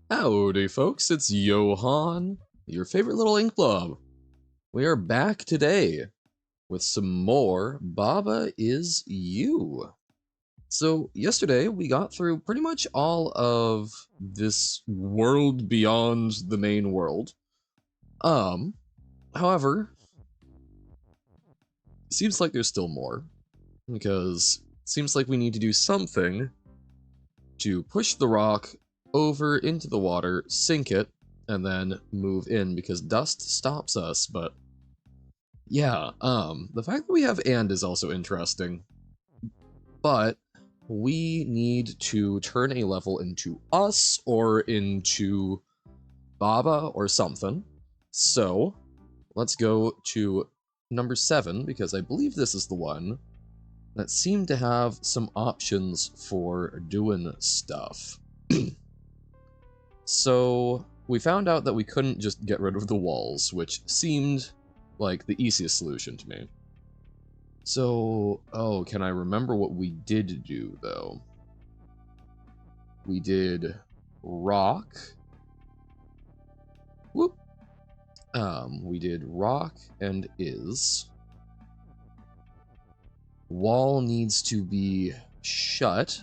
Howdy, folks, it's Johan, your favorite little ink blob. We are back today with some more Baba Is You. So, yesterday we got through pretty much all of this world beyond the main world. However, it seems like there's still more, because it seems like we need to do something to push the rock over into the water, sink it, and then move in because dust stops us. But yeah, the fact that we have and is also interesting. But we need to turn a level into us or into Baba or something. So let's go to number 7 because I believe this is the one that seemed to have some options for doing stuff. So we found out that we couldn't just get rid of the walls, which seemed like the easiest solution to me. So, oh, can I remember what we did do, though? We did rock. Whoop. We did rock and is. Wall needs to be shut.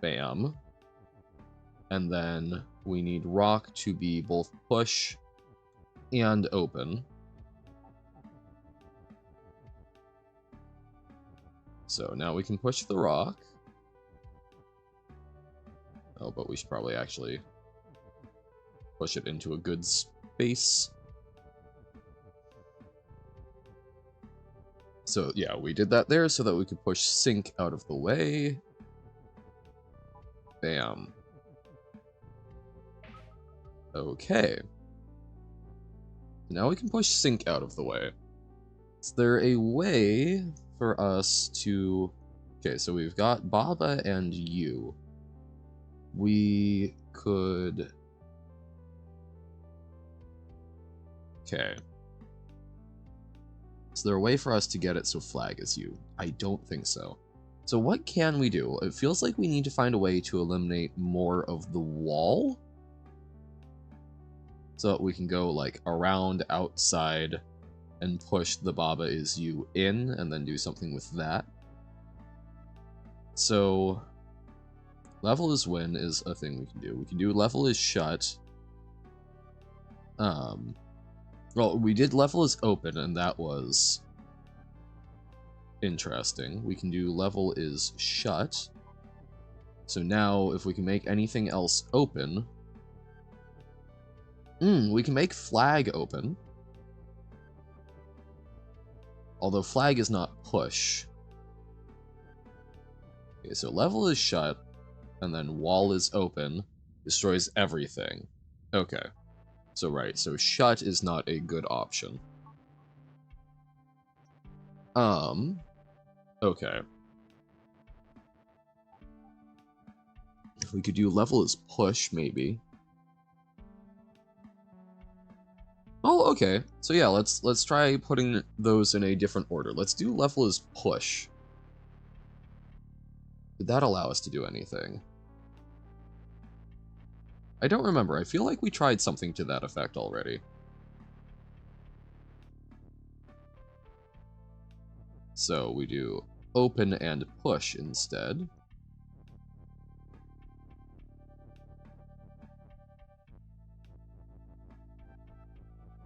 Bam. And then we need rock to be both push and open. So now we can push the rock. Oh, but we should probably actually push it into a good space. So yeah, we did that there so that we could push sink out of the way. Bam. Okay. Now we can push sink out of the way. Is there a way for us to... Okay, so we've got Baba and you. We could... Okay. Is there a way for us to get it so flag is you? I don't think so. So what can we do? It feels like we need to find a way to eliminate more of the wall. So that we can go like around outside and push the Baba Is You in and then do something with that. So level is win is a thing we can do. We can do level is shut. Well, we did level is open and that was interesting. We can do level is shut. So now if we can make anything else open, we can make flag open. Although flag is not push. Okay, so level is shut, and then wall is open, destroys everything. Okay. So right, so shut is not a good option. Okay. If we could do level is push, maybe. Oh, okay. So yeah, let's try putting those in a different order. Let's do level is push. Did that allow us to do anything? I don't remember. I feel like we tried something to that effect already. So we do open and push instead.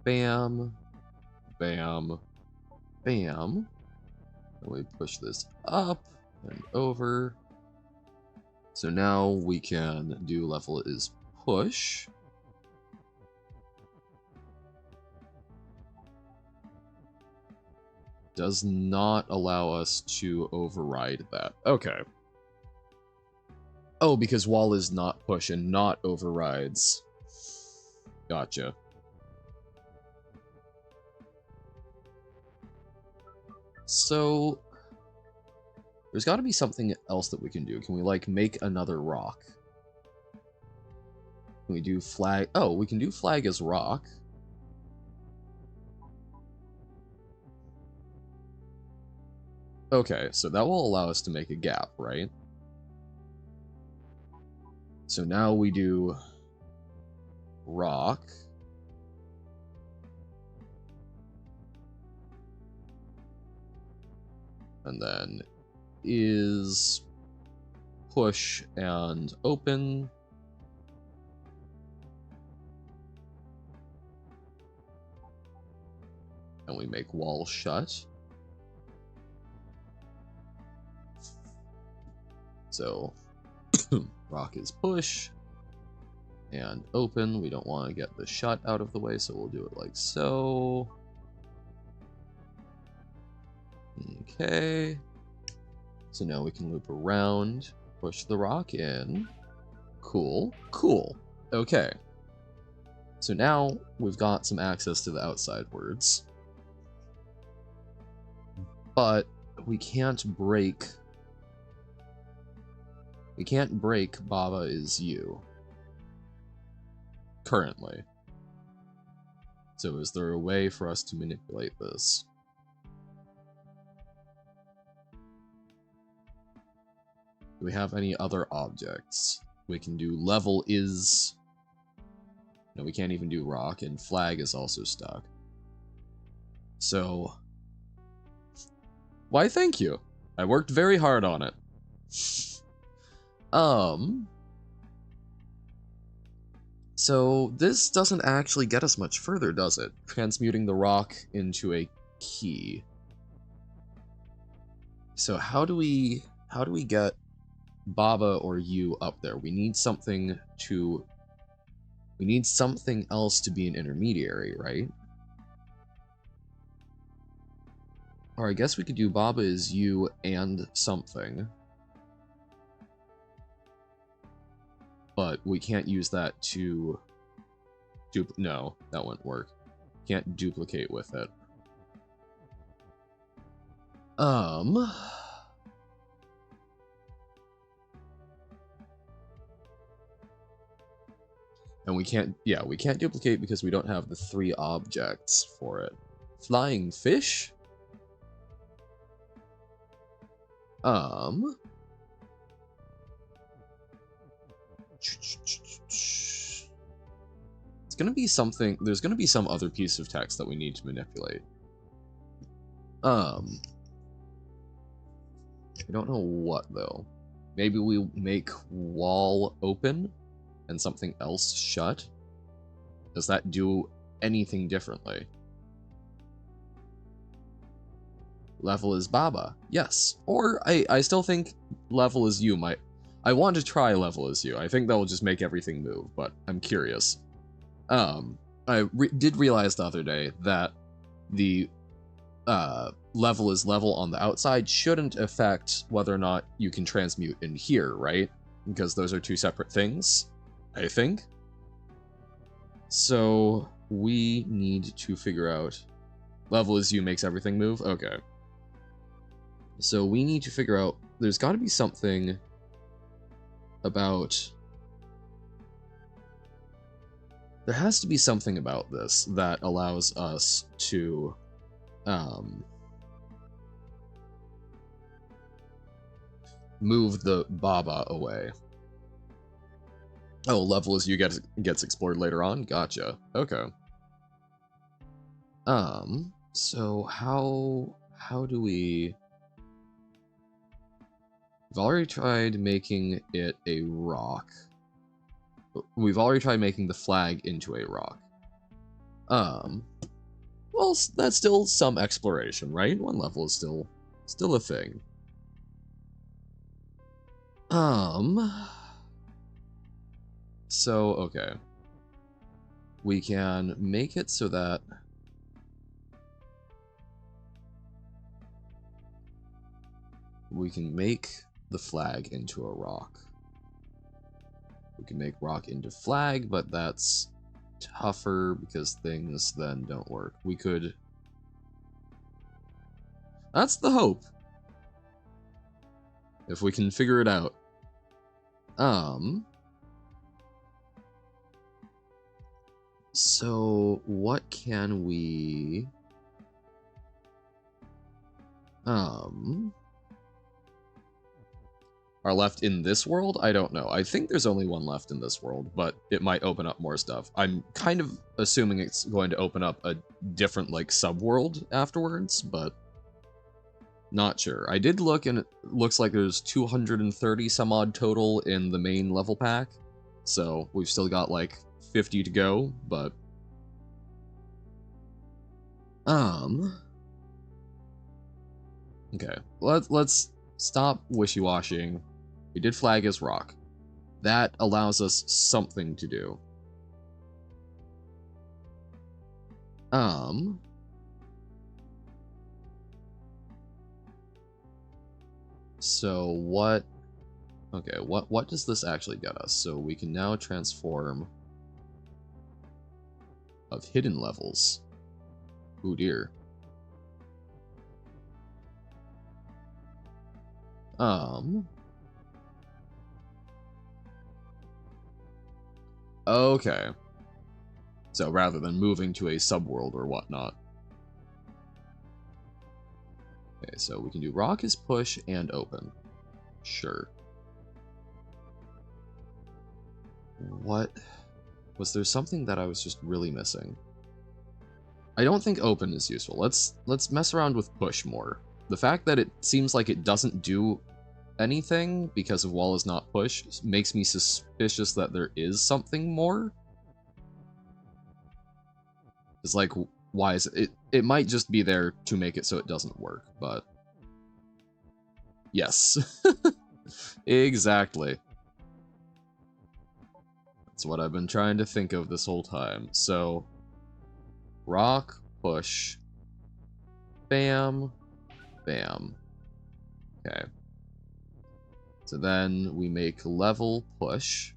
Bam, bam, bam. And we push this up and over. So now we can do level is push. Does not allow us to override that. Okay. Oh, because wall is not push and not overrides. Gotcha. So there's got to be something else that we can do. Can we, like, make another rock? Can we do flag? Oh, we can do flag as rock. Okay, so that will allow us to make a gap, right? So now we do rock. And then is push and open. And we make wall shut. So rock is push and open. We don't want to get the shut out of the way, so we'll do it like so. Okay. So now we can loop around, push the rock in. Cool, cool. Okay. So now we've got some access to the outside words. But we can't break Baba is you currently. So is there a way for us to manipulate this? Do we have any other objects? We can do level is... No, we can't even do rock, and flag is also stuck. So... Why, thank you. I worked very hard on it. So this doesn't actually get us much further, does it? Transmuting the rock into a key. So how do we get Baba or you up there? We need something else to be an intermediary, right? Or I guess we could do Baba is you and something. But we can't use that to... No, that wouldn't work. Can't duplicate with it. And we can't... Yeah, we can't duplicate because we don't have the 3 objects for it. Flying fish? It's gonna be something... There's gonna be some other piece of text that we need to manipulate. I don't know what, though. Maybe we make wall open and something else shut? Does that do anything differently? Level is Baba. Yes. Or I still think level is you might... I want to try level as you. I think that will just make everything move, but I'm curious. I did realize the other day that the level is level on the outside shouldn't affect whether or not you can transmute in here, right? Because those are 2 separate things, I think. So we need to figure out... Level is you makes everything move? Okay. So we need to figure out... There's got to be something... about... There has to be something about this that allows us to move the Baba away. Oh, level as you gets explored later on? Gotcha. Okay. So how do we... We've already tried making it a rock. We've already tried making the flag into a rock. Well, that's still some exploration, right? 1 level is still a thing. So, okay. We can make it so that... we can make the flag into a rock. We can make rock into flag, but that's tougher because things then don't work. We could... That's the hope. If we can figure it out. So, what can we... are left in this world, I don't know. I think there's only one left in this world, but it might open up more stuff. I'm kind of assuming it's going to open up a different, like, subworld afterwards, but not sure. I did look, and it looks like there's 230 some odd total in the main level pack, so we've still got, like, 50 to go, but... Okay, let's stop wishy-washying. We did flag as rock. That allows us something to do. So what... Okay, what does this actually get us? So we can now transform of hidden levels. Ooh dear. Okay. So rather than moving to a subworld or whatnot. Okay, so we can do rock is push and open. Sure. What? Was there something that I was just really missing? I don't think open is useful. Let's mess around with push more. The fact that it seems like it doesn't do anything because of wall is not push makes me suspicious that there is something more. It's like, why is it? It might just be there to make it so it doesn't work, but... Yes. Exactly. That's what I've been trying to think of this whole time. So, rock, push, bam, bam. Okay. So then we make level push.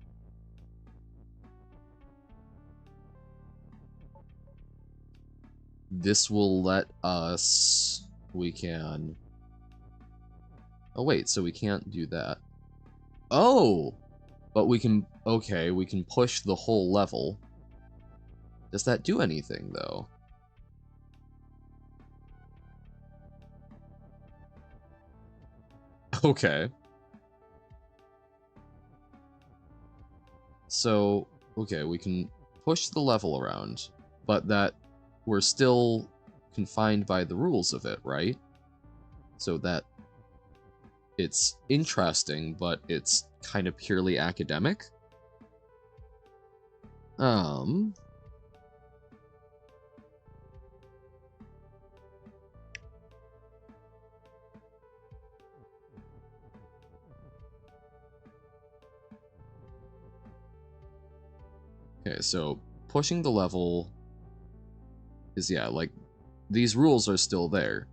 This will let us... We can... Oh wait, so we can't do that. Oh! But we can... Okay, we can push the whole level. Does that do anything, though? Okay. So, okay, we can push the level around, but that we're still confined by the rules of it, right? So that it's interesting, but it's kind of purely academic. Okay, so pushing the level is, yeah, like, these rules are still there.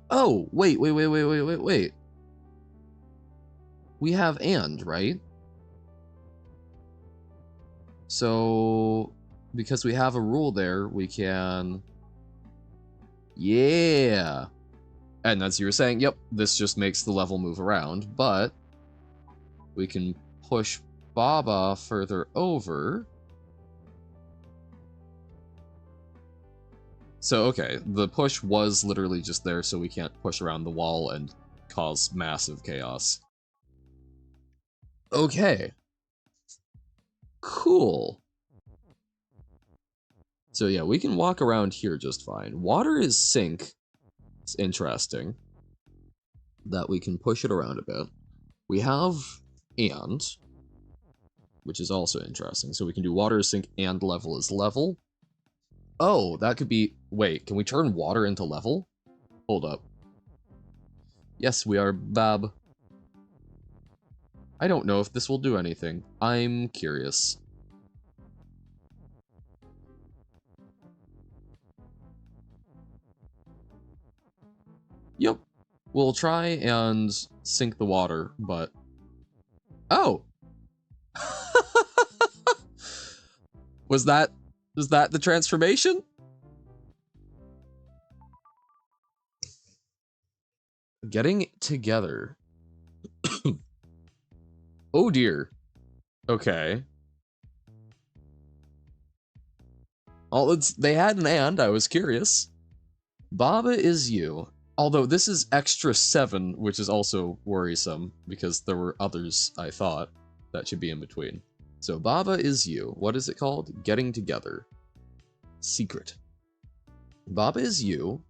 Oh, wait. We have and, right? So, because we have a rule there, we can... Yeah! And as you were saying, yep, this just makes the level move around, but we can push Baba further over. So, okay, the push was literally just there, so we can't push around the wall and cause massive chaos. Okay. Cool. So yeah, we can walk around here just fine. Water is sink. It's interesting that we can push it around a bit. We have and, which is also interesting. So we can do water is sink and level is level. Oh, that could be... Wait, can we turn water into level? Hold up. Yes, we are Bab. I don't know if this will do anything. I'm curious. Yep. We'll try and sink the water, but... Oh! Was that the transformation? Getting together. Oh dear. Okay. Oh, they had an and, I was curious. Baba is you. Although this is extra 7, which is also worrisome, because there were others, I thought, that should be in between. So Baba is you. What is it called? Getting together. Secret. Baba is you.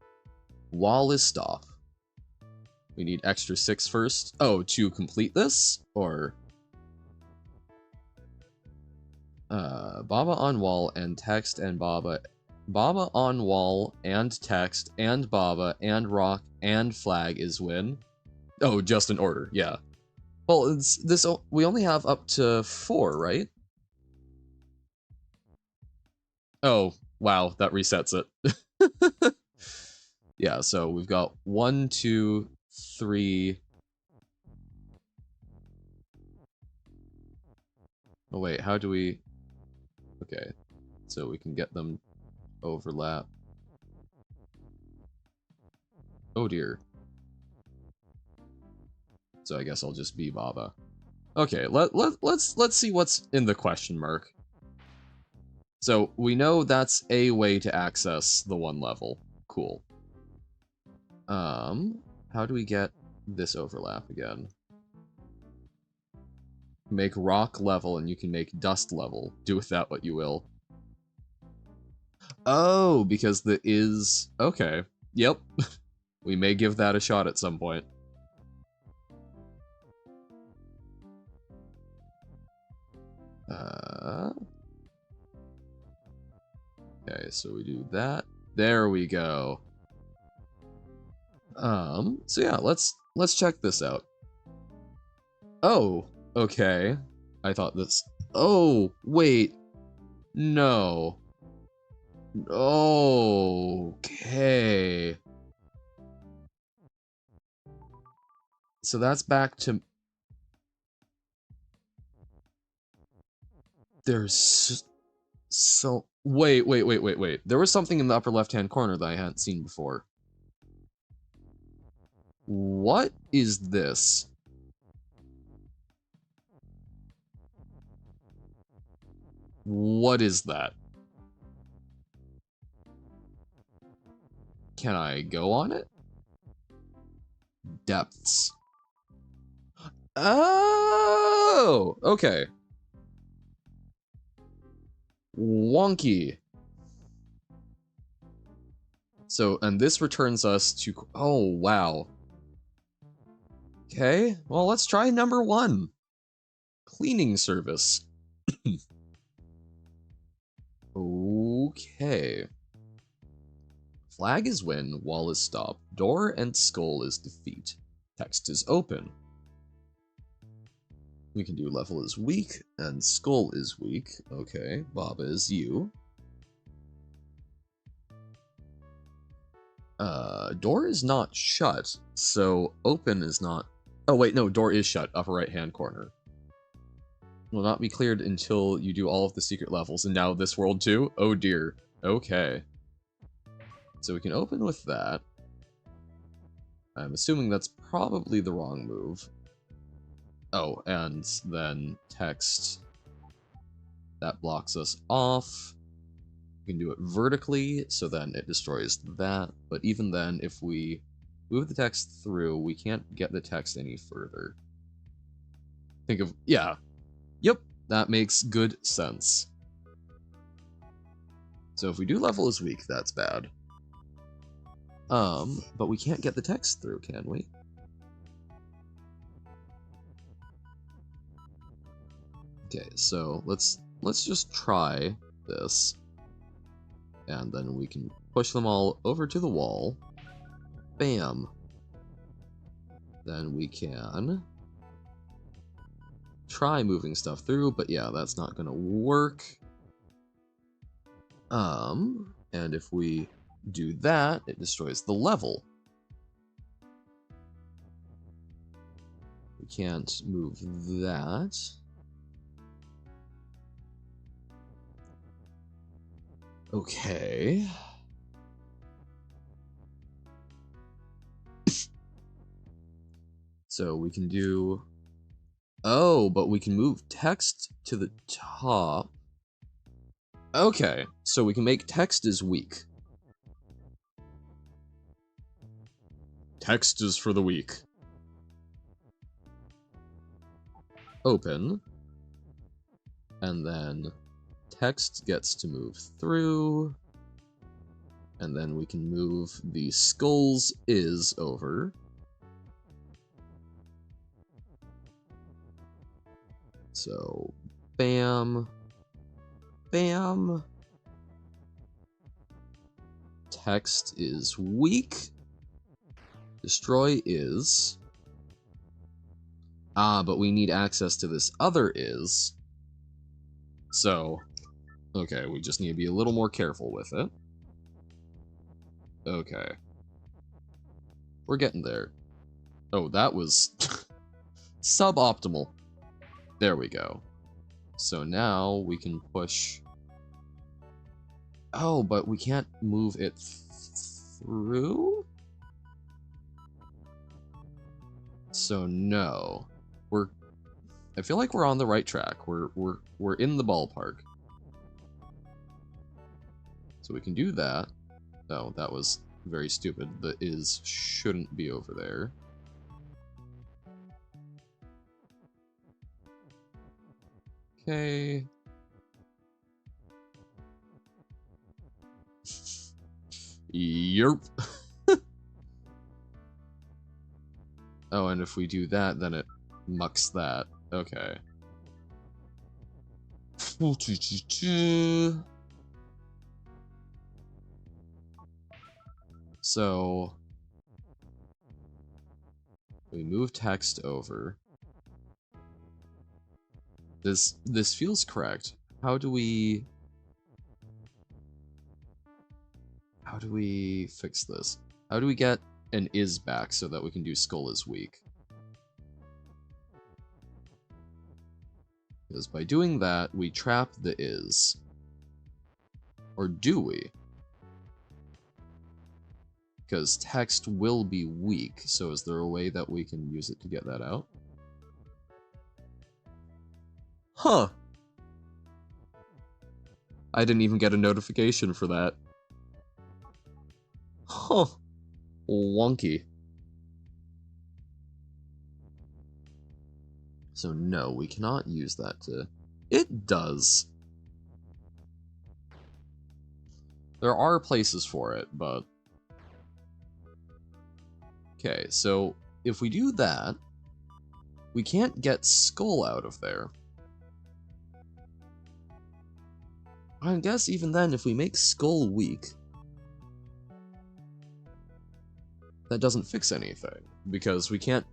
Wall is stop. We need extra 6 first. Oh, to complete this? Or... Baba on wall and text and Baba. Baba on wall and text and Baba and rock and flag is win. Oh, just in order, yeah. Well, it's this. We only have up to 4, right? Oh, wow, that resets it. Yeah, so we've got 1, 2, 3. Oh wait, how do we? Okay, so we can get them overlap. Oh dear. So I guess I'll just be Baba. Okay, let's see what's in the question mark. So we know that's a way to access the 1 level. Cool. How do we get this overlap again? Make rock level and you can make dust level. Do with that what you will. Oh, because the is... Okay. Yep. We may give that a shot at some point. Okay, so we do that. There we go. So yeah, let's check this out. Oh, okay. I thought this... Oh, wait. No. Okay. So that's back to... There's... So... Wait. There was something in the upper left-hand corner that I hadn't seen before. What is this? What is that? Can I go on it? Depths. Oh! Okay. Wonky. So, and this returns us to... Oh, wow. Okay, well, let's try number 1. Cleaning service. Okay. Flag is win, wall is stop, door and skull is defeat. Text is open. We can do level is weak, and skull is weak. Okay, Baba is you. Door is not shut, so open is not... Oh wait, no, door is shut, upper right hand corner. Will not be cleared until you do all of the secret levels, and now this world too? Oh dear. Okay. So we can open with that. I'm assuming that's probably the wrong move. Oh, and then text. That blocks us off. We can do it vertically, so then it destroys that. But even then, if we move the text through, we can't get the text any further. Think of... Yeah. Yep, that makes good sense. So if we do level is weak, that's bad. But we can't get the text through, can we? Okay, so let's just try this. And then we can push them all over to the wall. Bam. Then we can try moving stuff through, but yeah, that's not gonna work. And if we do that, it destroys the level. We can't move that. Okay. So we can do... Oh, but we can move text to the top. Okay, so we can make text is weak. Text is for the weak. Open. And then text gets to move through. And then we can move the skulls is over. So, bam. Bam. Text is weak. Destroy is. Ah, but we need access to this other is. So, okay, we just need to be a little more careful with it. Okay. We're getting there. Oh, that was suboptimal. There we go. So now we can push... Oh, but we can't move it through? So no. I feel like we're on the right track. We're in the ballpark. So we can do that. Oh, that was very stupid. The is shouldn't be over there. Okay. Yerp. Oh, and if we do that, then it mucks that. Okay. So we move text over. This feels correct. How do we fix this? How do we get an is back so that we can do skull is weak? Because by doing that, we trap the is. Or do we? Because text will be weak, so is there a way that we can use it to get that out? Huh. I didn't even get a notification for that. Huh. Wonky. So no, we cannot use that to... It does. There are places for it, but... Okay, so if we do that, we can't get skull out of there. I guess even then, if we make skull weak, that doesn't fix anything, because we can't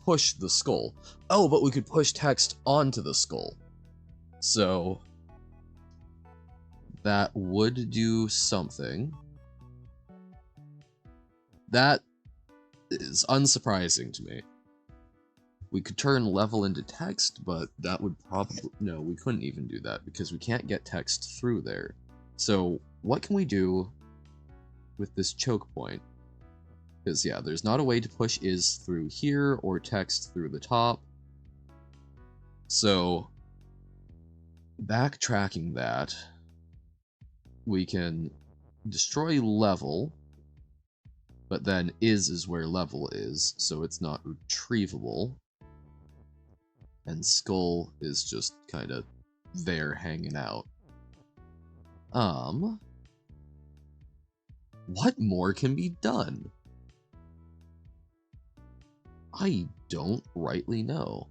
push the skull. Oh, but we could push text onto the skull. So that would do something. That is unsurprising to me. We could turn level into text, but that would probably... No, we couldn't even do that, because we can't get text through there. So what can we do with this choke point? Because, yeah, there's not a way to push is through here or text through the top. So, backtracking that, we can destroy level, but then is where level is, so it's not retrievable. And skull is just kind of there hanging out. What more can be done? I don't rightly know.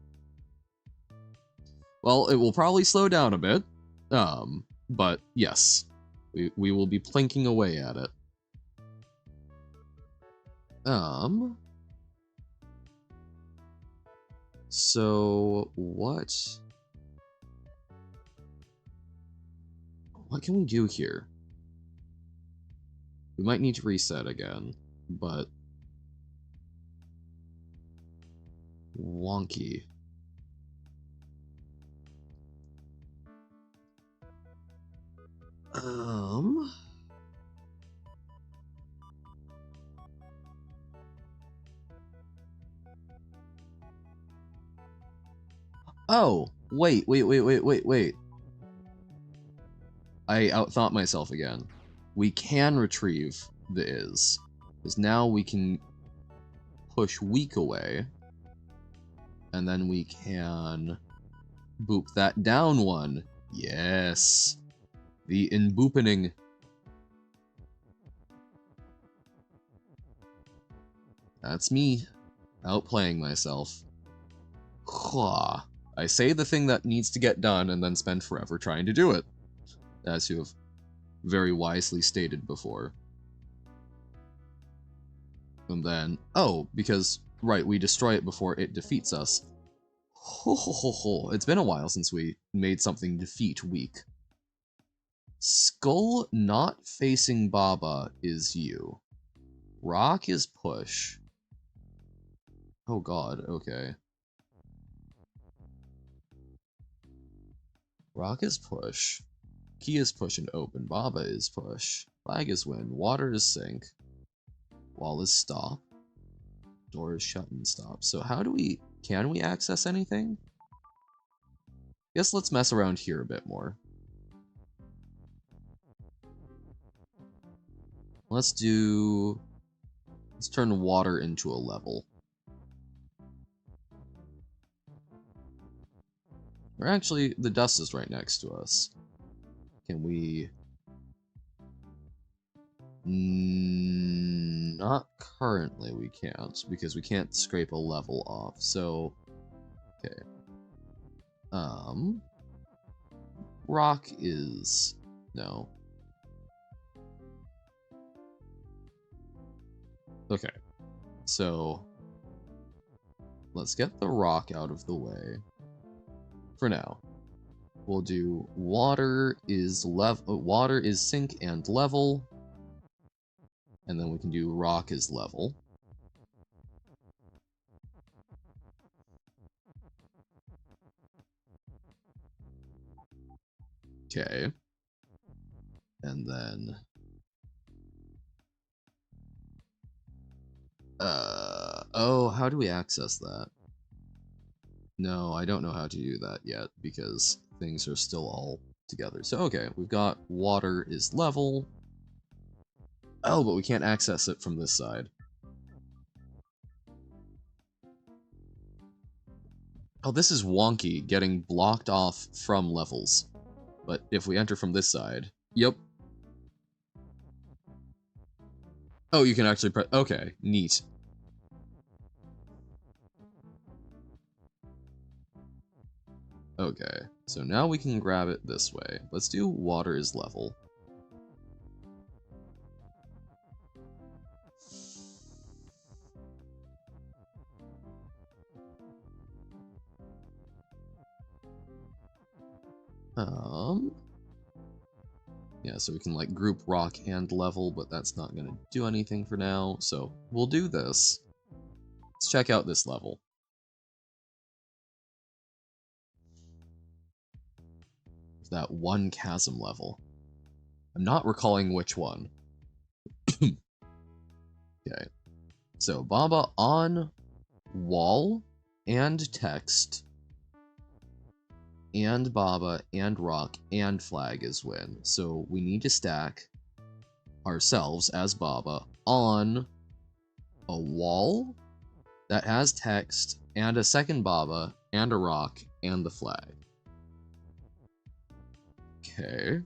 Well, it will probably slow down a bit. But yes, we will be plinking away at it. So what can we do here? We might need to reset again, but wonky. Oh, wait. I outthought myself again. We can retrieve the is. Because now we can push weak away. And then we can boop that down one. Yes. The inboopening. That's me, outplaying myself. I say the thing that needs to get done and then spend forever trying to do it, as you have very wisely stated before. And then, oh, because, right, we destroy it before it defeats us. It's been a while since we made something defeat weak. Skull not facing Baba is you. Rock is push. Oh god, okay. Rock is push. Key is push and open. Baba is push. Flag is win. Water is sink. Wall is stop. Door is shut and stop. So how do we... Can we access anything? Guess let's mess around here a bit more. Let's turn water into a level. Or actually, the dust is right next to us. Can we... Not currently we can't, because we can't scrape a level off, so... Okay. Rock is... No. Okay. So... Let's get the rock out of the way. For now. We'll do water is sink and level. And then we can do rock is level. Okay. And then... Oh, how do we access that? No, I don't know how to do that yet, because things are still all together. So, okay, we've got water is level. Oh, but we can't access it from this side. Oh, this is wonky, getting blocked off from levels. But if we enter from this side... Yep. Oh, you can actually press... Okay, neat. Okay, so now we can grab it this way. Let's do water is level. Yeah, so we can like group rock and level, but that's not gonna do anything for now, so we'll do this. Let's check out this level. That one chasm level. I'm not recalling which one. Okay. So Baba on wall and text and Baba and rock and flag is win. So we need to stack ourselves as Baba on a wall that has text and a second Baba and a rock and the flag. Okay.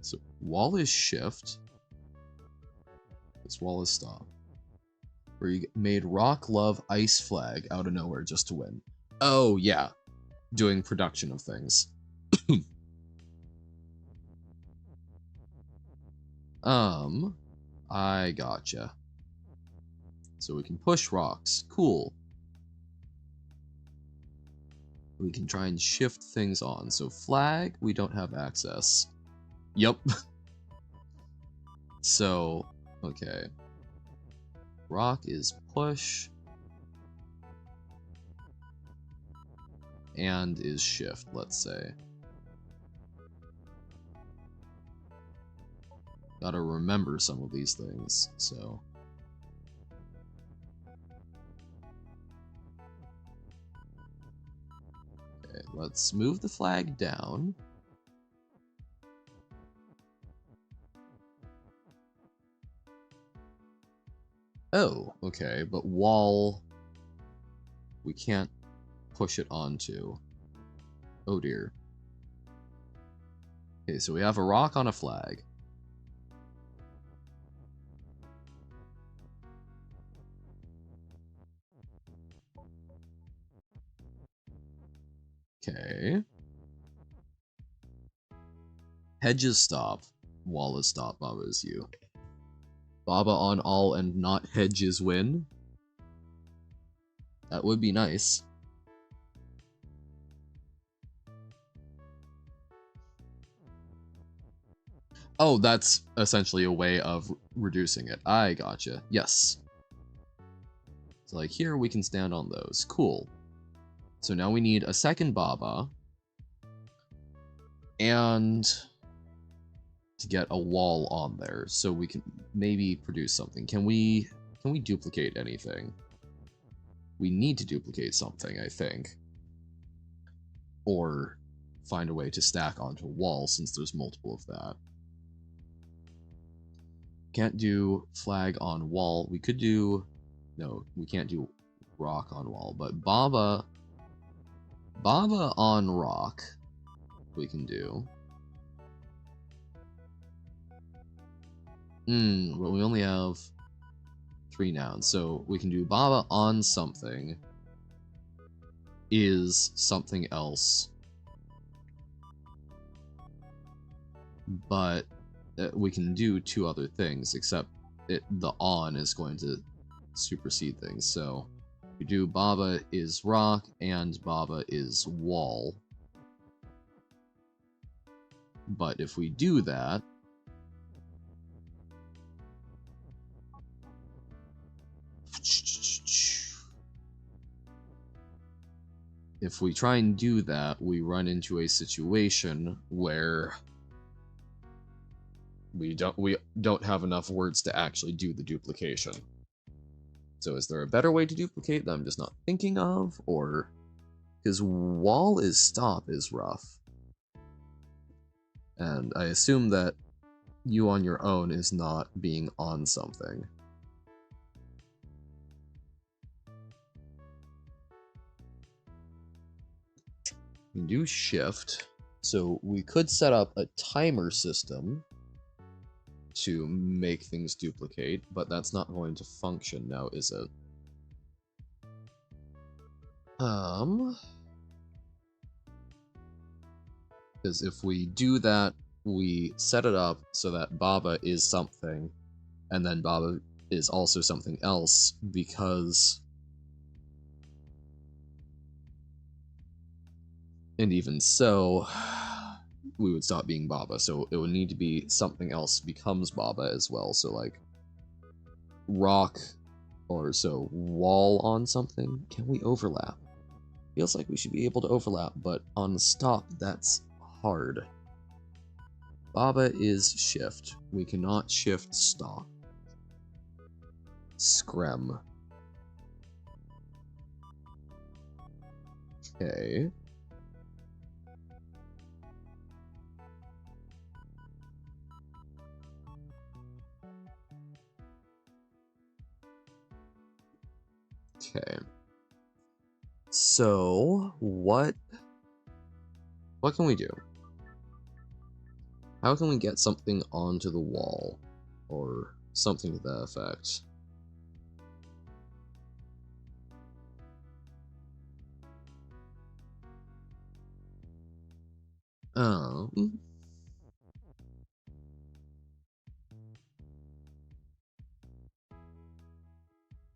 So wall is shift. This wall is stop. Where you made rock, love, ice flag out of nowhere just to win. Oh, yeah. Doing production of things. I gotcha. So we can push rocks. Cool. We can try and shift things on. So flag, we don't have access. Yep. So, okay. Rock is push. And is shift, let's say. Gotta remember some of these things, so... Okay, let's move the flag down. Oh, okay, but wall... we can't push it onto. Oh dear. Okay, so we have a rock on a flag. Okay. Hedges stop. Wall is stop, Baba is you. Baba on all and not hedges win? That would be nice. Oh, that's essentially a way of reducing it. I gotcha. Yes. So like here we can stand on those. Cool. So now we need a second Baba. And to get a wall on there so we can maybe produce something. Can we duplicate anything? We need to duplicate something, I think. Or find a way to stack onto a wall since there's multiple of that. Can't do flag on wall. We could do... no, we can't do rock on wall, but Baba on rock we can do. Well, we only have 3 nouns, so we can do Baba on something is something else. But we can do 2 other things, except the on is going to supersede things. So we do Baba is rock and Baba is wall. But if we do that, if we try and do that, we run into a situation where we don't have enough words to actually do the duplication. So is there a better way to duplicate that I'm just not thinking of? Or... because wall is stop is rough. And I assume that you on your own is not being on something. We can do shift. So we could set up a timer system to make things duplicate, but that's not going to function now, is it? Because if we do that, we set it up so that Baba is something, and then Baba is also something else, because... and even so, we would stop being Baba, so it would need to be something else becomes Baba as well, so like... rock, or so wall on something? Can we overlap? Feels like we should be able to overlap, but on stop, that's hard. Baba is shift. We cannot shift stop. Screm. Okay. Okay. So, what can we do? How can we get something onto the wall? Or something to that effect?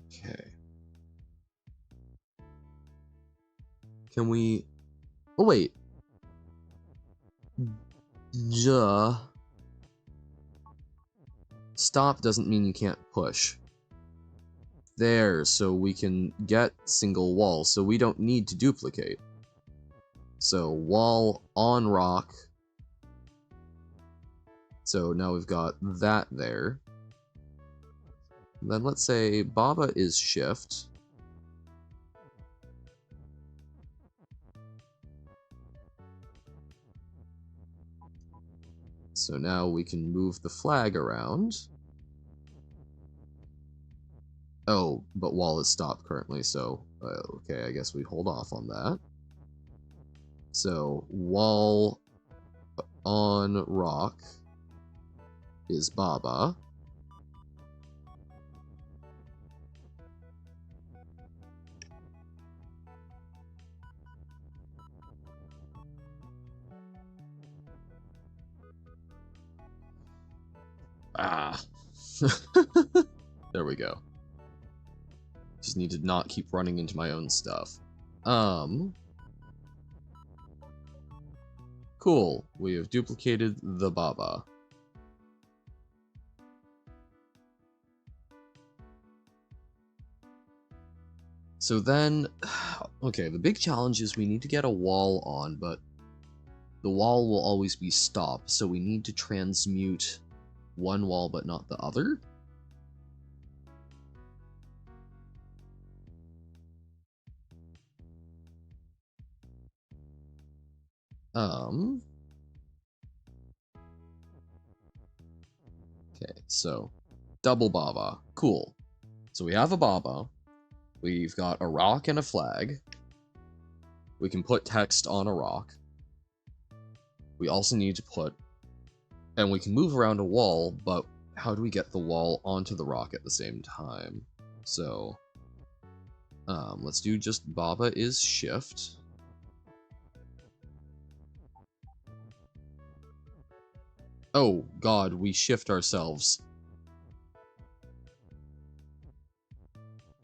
Okay. Can we... oh, wait. Duh. Stop doesn't mean you can't push. There, so we can get single wall, so we don't need to duplicate. So, wall on rock. So now we've got that there. Then let's say Baba is shift. So now we can move the flag around. Oh, but wall is stopped currently, so okay, I guess we hold off on that. So wall on rock is Baba. Ah. There we go. Just need to not keep running into my own stuff. Cool. We have duplicated the Baba. So then, okay, the big challenge is we need to get a wall on, but the wall will always be stopped, so we need to transmute one wall but not the other? Okay, so double Baba. Cool. So we have a Baba. We've got a rock and a flag. We can put text on a rock. We also need to put... And we can move around a wall, but how do we get the wall onto the rock at the same time? So... let's do just Baba is shift. Oh, God, we shift ourselves.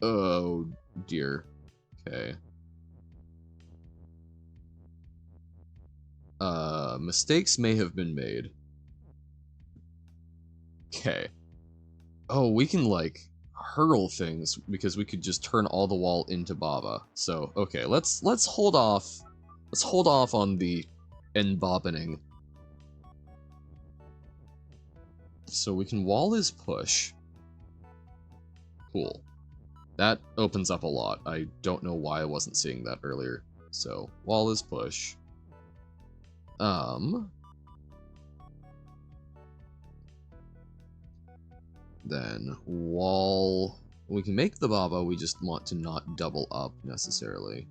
Oh, dear. Okay. Mistakes may have been made. Okay. Oh, we can, like, hurl things, because we could just turn all the wall into Baba. So, okay, let's hold off. Let's hold off on the embobbining. So we can wall is push. Cool. That opens up a lot. I don't know why I wasn't seeing that earlier. So, wall is push. Then wall... We can make the Baba, we just want to not double up necessarily.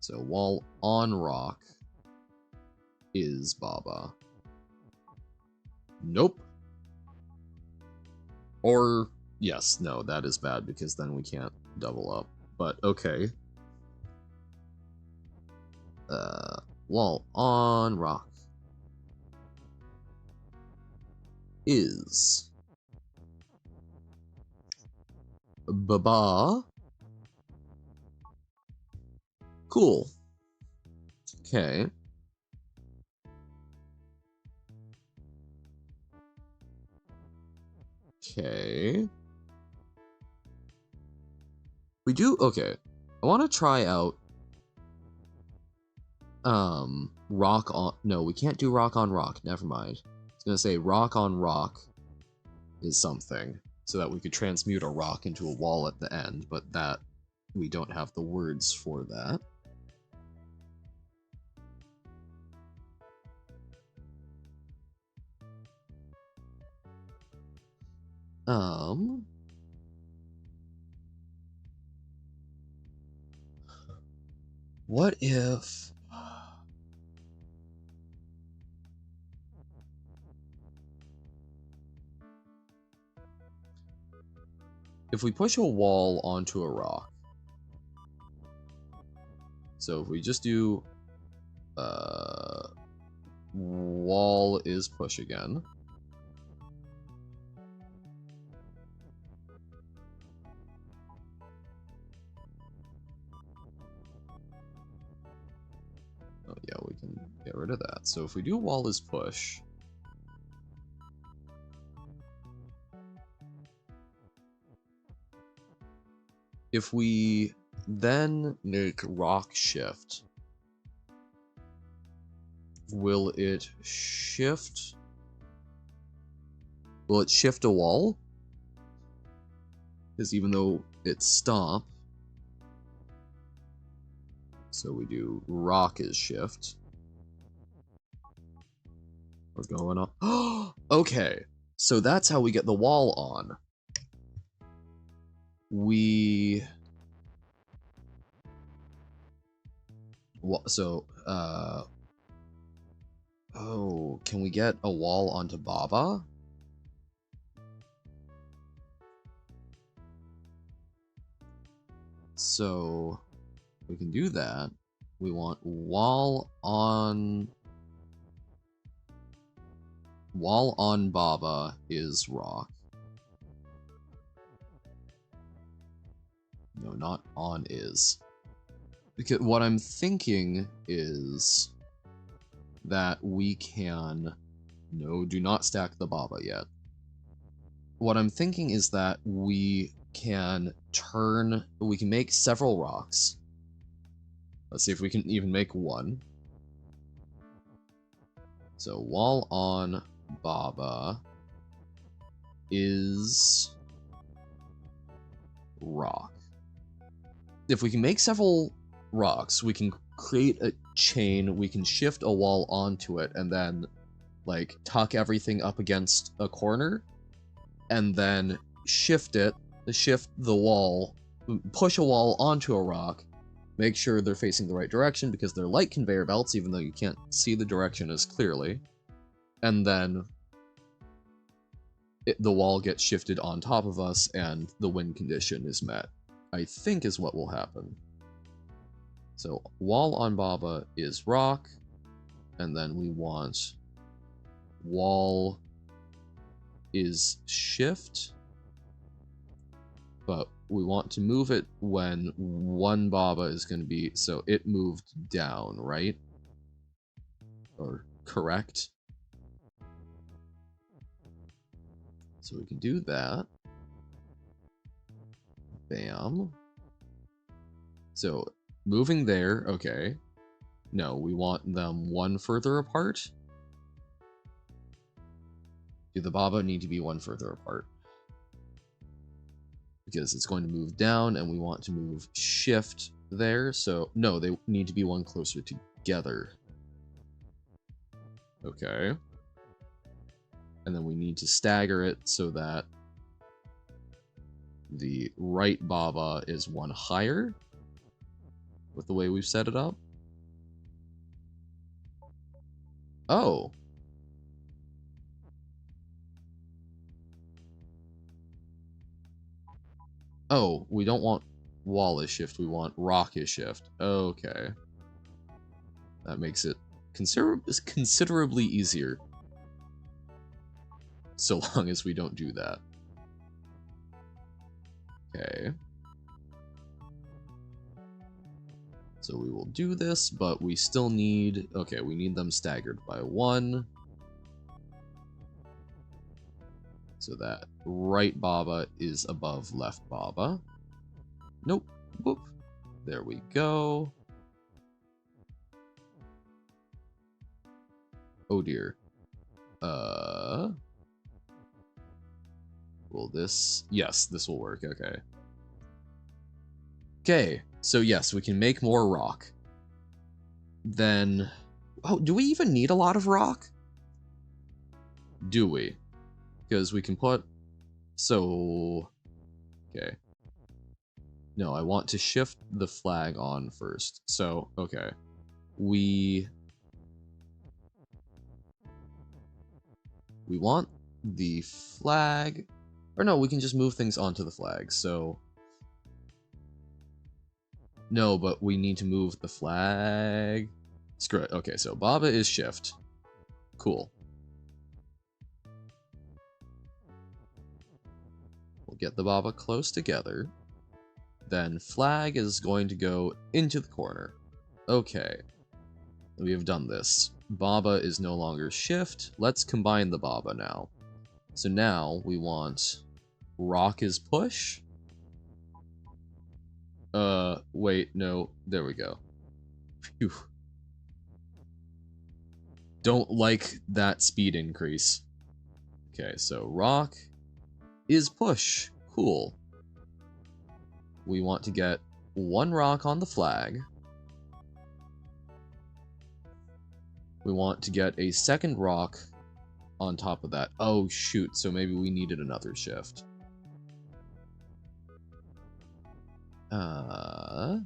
So wall on rock is Baba. Nope. Or, yes, no, that is bad because then we can't double up. But, okay. Wall on rock is Baba. Cool. Okay. Okay. We do, okay. I want to try out rock on, no, we can't do rock on rock, never mind. I was gonna say rock on rock is something, so that we could transmute a rock into a wall at the end, but that, we don't have the words for that. What if... If we push a wall onto a rock, so if we just do wall is push again. Oh yeah, we can get rid of that. So if we do wall is push, if we then make rock shift, will it shift? Will it shift a wall? Because even though it's stop, so we do rock is shift. We're going on. Okay, so that's how we get the wall on. we... Oh, can we get a wall onto Baba? So, we can do that. We want wall on Baba is rock. No, not on is. Because what I'm thinking is that we can... No, do not stack the Baba yet. What I'm thinking is that we can make several rocks. Let's see if we can even make one. So wall on Baba is rock. If we can make several rocks, we can create a chain, we can shift a wall onto it, and then, like, tuck everything up against a corner, and then shift the wall, push a wall onto a rock, make sure they're facing the right direction, because they're like conveyor belts, even though you can't see the direction as clearly, and then the wall gets shifted on top of us, and the win condition is met. I think is what will happen. So wall on Baba is rock, and then we want wall is shift, but we want to move it when one Baba is going to be, so it moved down, right? Or correct? So we can do that. Bam. So moving there, okay. No, we want them one further apart. Do the Baba need to be one further apart? Because it's going to move down, and we want to move shift there, so no, they need to be one closer together. Okay. And then we need to stagger it so that the right Baba is one higher with the way we've set it up. Oh. Oh, we don't want wall is shift, we want rock is shift. Okay. That makes it considerably easier. So long as we don't do that. Okay. So we will do this, but we still need... Okay, we need them staggered by one. So that right Baba is above left Baba. Nope. Whoop. There we go. Oh dear. Will this... Yes, this will work. Okay. Okay, so yes, we can make more rock. Then... Oh, do we even need a lot of rock? Do we? Because we can put... So... Okay. No, I want to shift the flag on first. So, okay. We want the flag... Or no, we can just move things onto the flag, so... No, but we need to move the flag... Screw it. Okay, so Baba is shift. Cool. We'll get the Baba close together. Then flag is going to go into the corner. Okay. We have done this. Baba is no longer shift. Let's combine the Baba now. So now we want rock is push. Wait, no. There we go. Phew. Don't like that speed increase. Okay, so rock is push. Cool. We want to get one rock on the flag. We want to get a second rock on top of that. Oh, shoot. So maybe we needed another shift. Uh...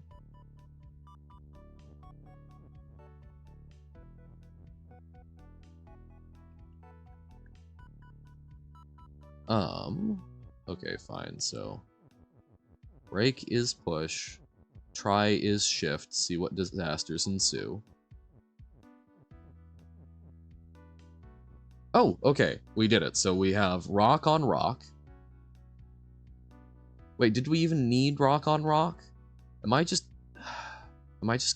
Okay, fine, so... Break is push. Try is shift. See what disasters ensue. Oh, okay, we did it. So we have rock on rock. Wait, did we even need rock on rock? Am I just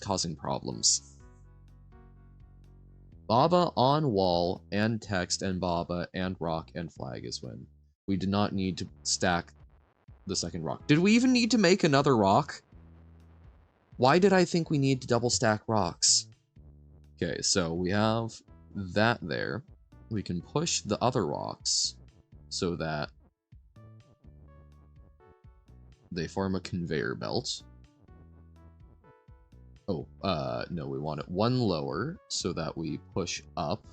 causing problems? Baba on wall and text and Baba and rock and flag is when. We did not need to stack the second rock. Did we even need to make another rock? Why did I think we need to double stack rocks? Okay, so we have that there. We can push the other rocks so that they form a conveyor belt. Oh, no, we want it one lower so that we push up.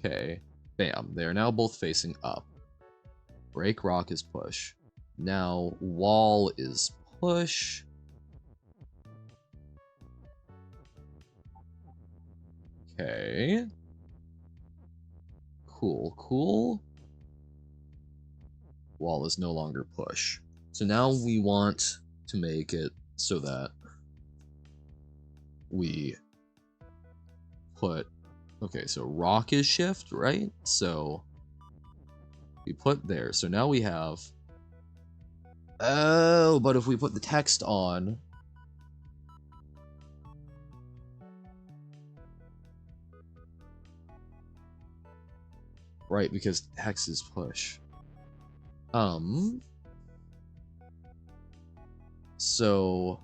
Okay, bam, they are now both facing up. Break rock is push. Now wall is push. Okay. Cool, cool. Wall is no longer push. So now we want to make it so that we put... Okay, so rock is shift, right? So we put there. So now we have... Oh, but if we put the text on... Right, because text is push. So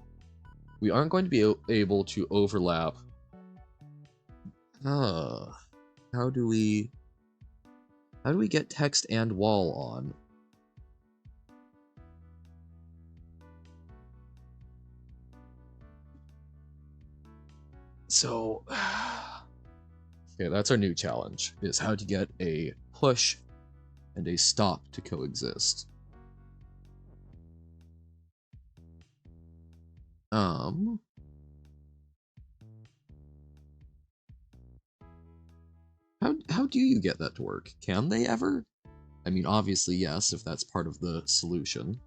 we aren't going to be able to overlap. How do we get text and wall on? So okay, that's our new challenge, is how to get a push and a stop to coexist. How do you get that to work? Can they ever? I mean, obviously, yes, if that's part of the solution.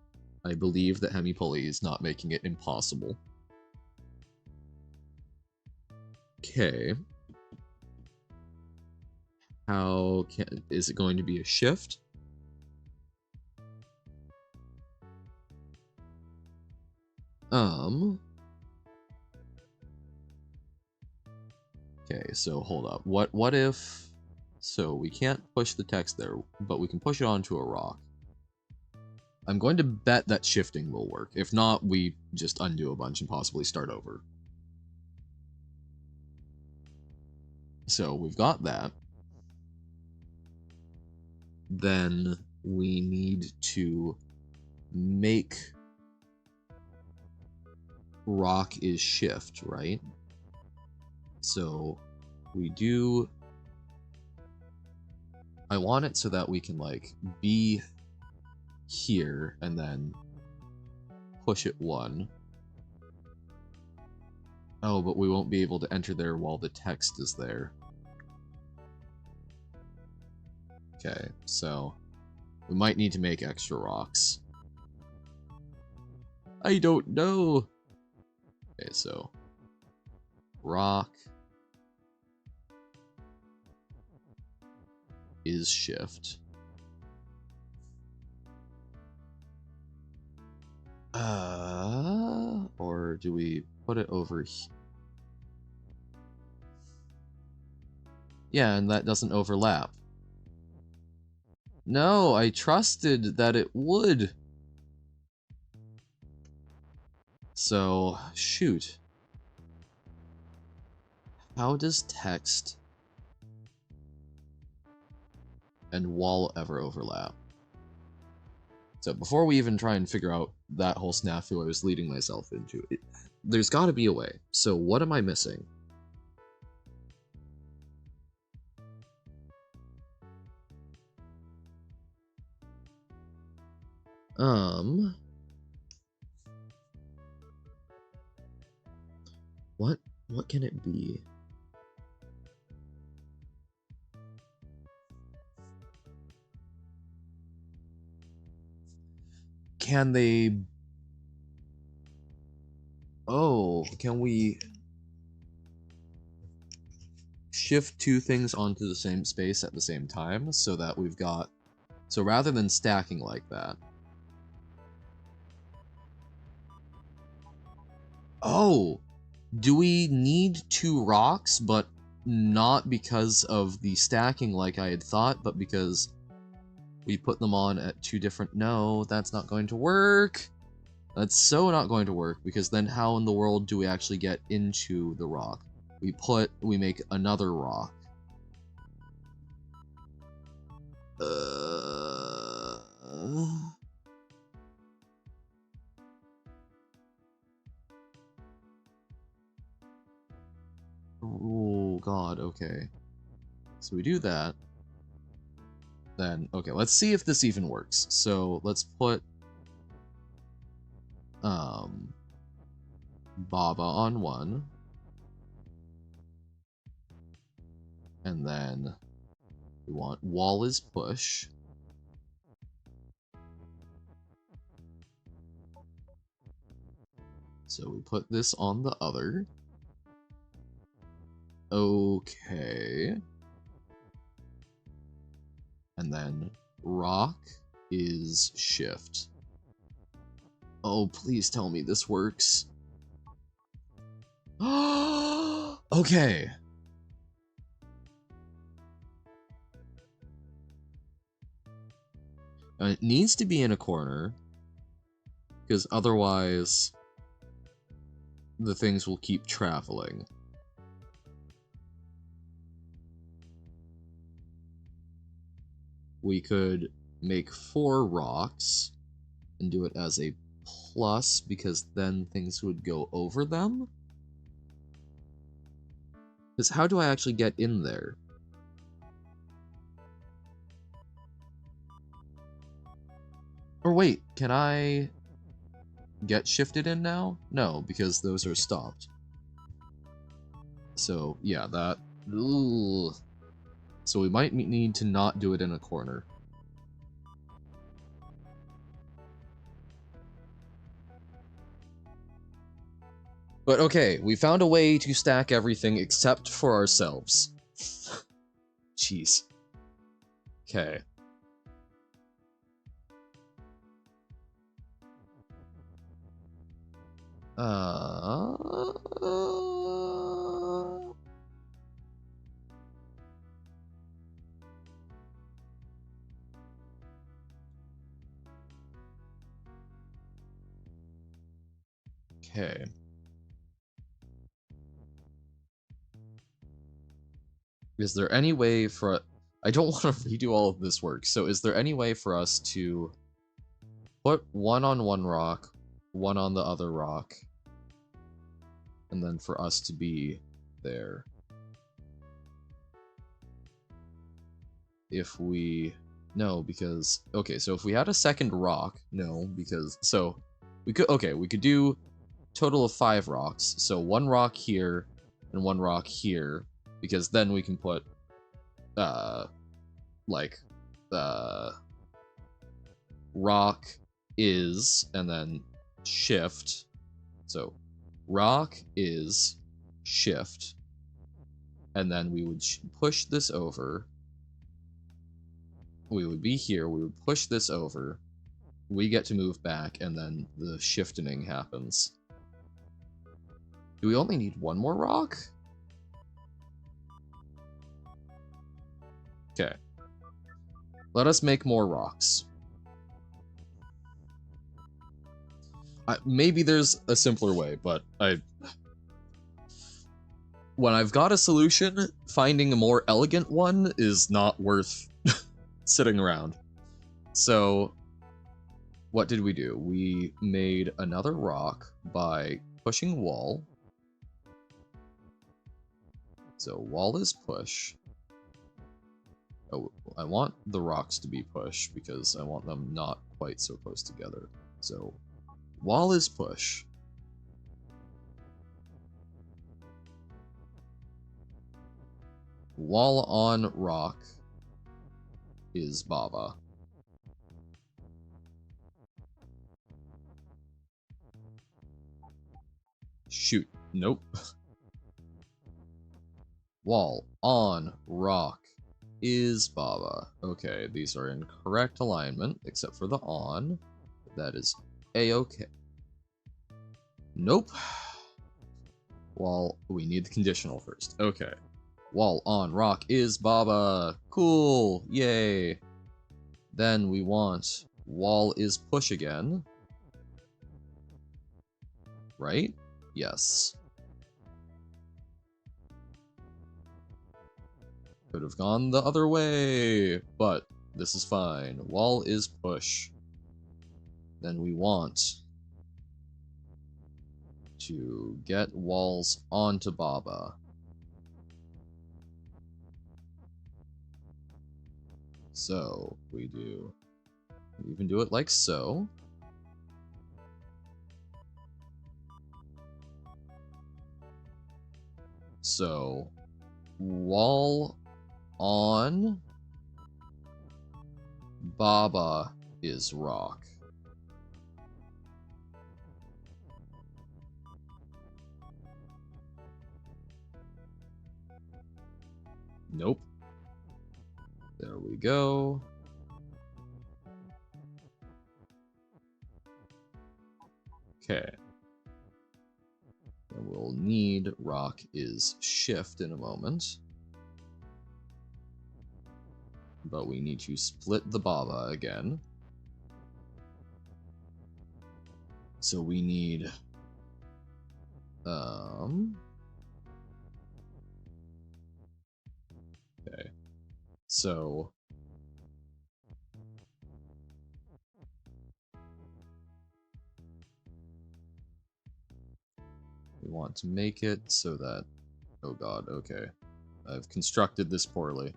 I believe that Hemipoly is not making it impossible. Okay. Is it going to be a shift? Okay, so hold up. What if... So we can't push the text there, but we can push it onto a rock. I'm going to bet that shifting will work. If not, we just undo a bunch and possibly start over. So we've got that. Then we need to make rock is shift, right? So we do... I want it so that we can, like, be here and then push it one. Oh, but we won't be able to enter there while the text is there. Okay, so we might need to make extra rocks. I don't know. Okay, so rock is shift. Or do we put it over here? Yeah, and that doesn't overlap. No, I trusted that it would. So, shoot. How does text and wall ever overlap? So before we even try and figure out that whole snafu I was leading myself into, there's got to be a way. So what am I missing? Um... What can it be? Can they... Oh, can we shift two things onto the same space at the same time so that we've got... So rather than stacking like that... Oh! Do we need two rocks, but not because of the stacking like I had thought, but because we put them on at two different... No, that's not going to work! That's so not going to work, because then how in the world do we actually get into the rock? We make another rock. Oh god, okay. So we do that. Then, okay, let's see if this even works. So let's put Baba on one. And then we want wall is push. So we put this on the other. Okay. And then rock is shift. Oh, please tell me this works. Okay. It needs to be in a corner, because otherwise the things will keep traveling. We could make 4 rocks and do it as a plus, because then things would go over them. Because how do I actually get in there? Or wait, can I get shifted in now? No, because those are stopped. So, yeah, that... Ugh. So we might need to not do it in a corner. But okay, we found a way to stack everything except for ourselves. Jeez. Okay. Okay. Is there any way for... I don't want to redo all of this work, so is there any way for us to put one on one rock, one on the other rock, and then for us to be there? If we... No, because... Okay, so if we had a second rock... No, because... So, we could... Okay, we could do total of 5 rocks. So 1 rock here, and 1 rock here, because then we can put... rock is, and then shift. So, rock is shift. And then we would push this over. We would be here, we would push this over. We get to move back, and then the shifting happens. Do we only need 1 more rock? Okay. Let us make more rocks. Maybe there's a simpler way, but when I've got a solution, finding a more elegant one is not worth sitting around. So, what did we do? We made another rock by pushing wall. So, wall is push. Oh, I want the rocks to be push because I want them not quite so close together. So, wall is push. Wall on rock is Baba. Shoot. Nope. Wall on rock is Baba. Okay, these are in correct alignment, except for the on. That is A-okay. Nope. Wall, we need the conditional first. Okay. Wall on rock is Baba. Cool. Yay. Then we want wall is push again. Right? Yes. Could have gone the other way, but this is fine. Wall is push. Then we want to get walls onto Baba. So we even do it like so. So wall on Baba is rock. Nope. There we go. Okay. And we'll need rock is shift in a moment. But we need to split the Baba again. So we need okay. So we want to make it so that, oh god, okay. I've constructed this poorly.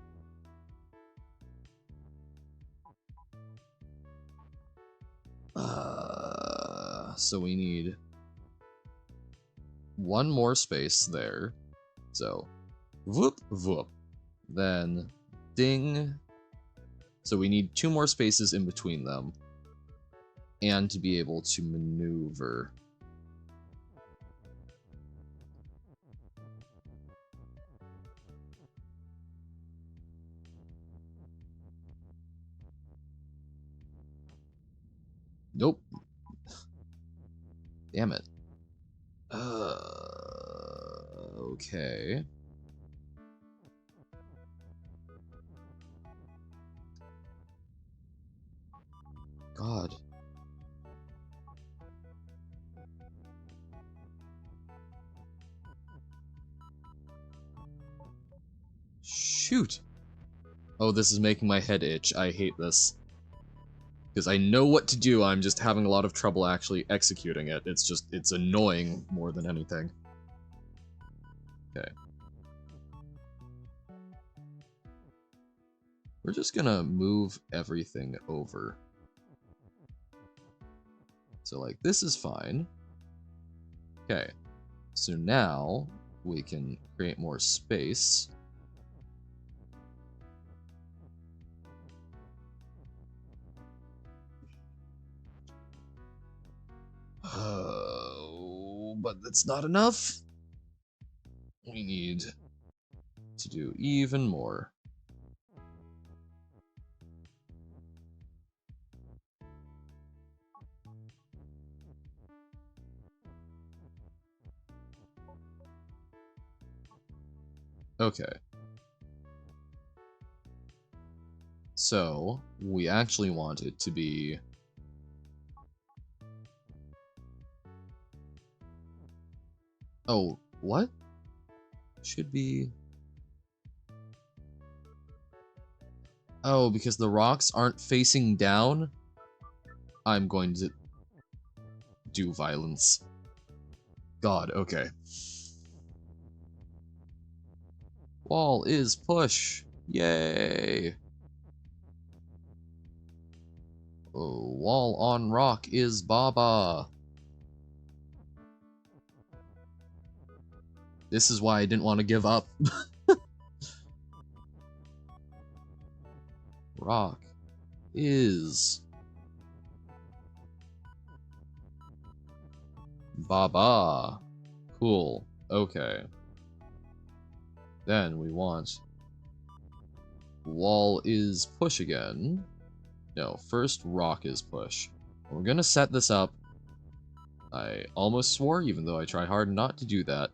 So we need one more space there. So, whoop, whoop. Then, ding. So we need 2 more spaces in between them. And to be able to maneuver. Nope. Damn it. Okay. God. Shoot. Oh, this is making my head itch. I hate this. Because I know what to do, I'm just having a lot of trouble actually executing it. It's annoying more than anything. Okay. We're just gonna move everything over. So, like, this is fine. Okay. So now, we can create more space. Oh, but that's not enough. We need to do even more. Okay. So, we actually want it to be... Oh, what? Should be... Oh, because the rocks aren't facing down? I'm going to do violence. God, okay. Wall is push. Yay. Oh, wall on rock is Baba. This is why I didn't want to give up. Rock is Baba. Cool. Okay. Then we want wall is push again. No, first rock is push. We're gonna set this up. I almost swore, even though I try hard not to do that.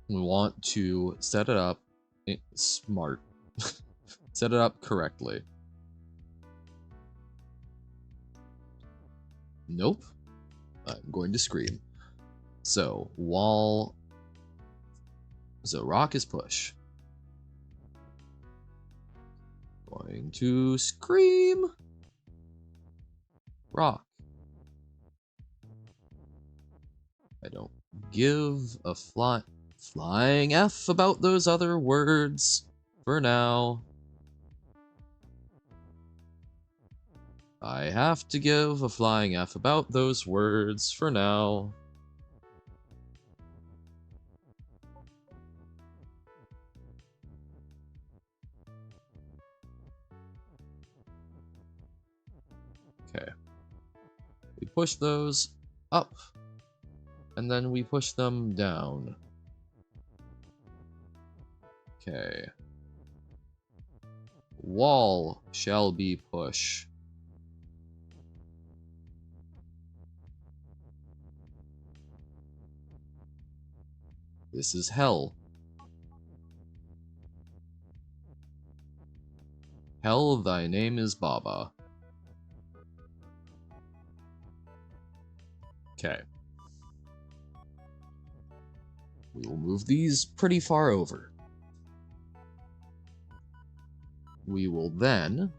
We want to set it up smart. Set it up correctly. Nope. I'm going to scream. So, wall... So, rock is push. Going to scream. Rock. I don't give a flying F about those other words for now. I have to give a flying F about those words for now. Okay. We push those up, and then we push them down. Okay. Wall shall be push. This is hell. Hell, thy name is Baba. Okay. We will move these pretty far over. We will then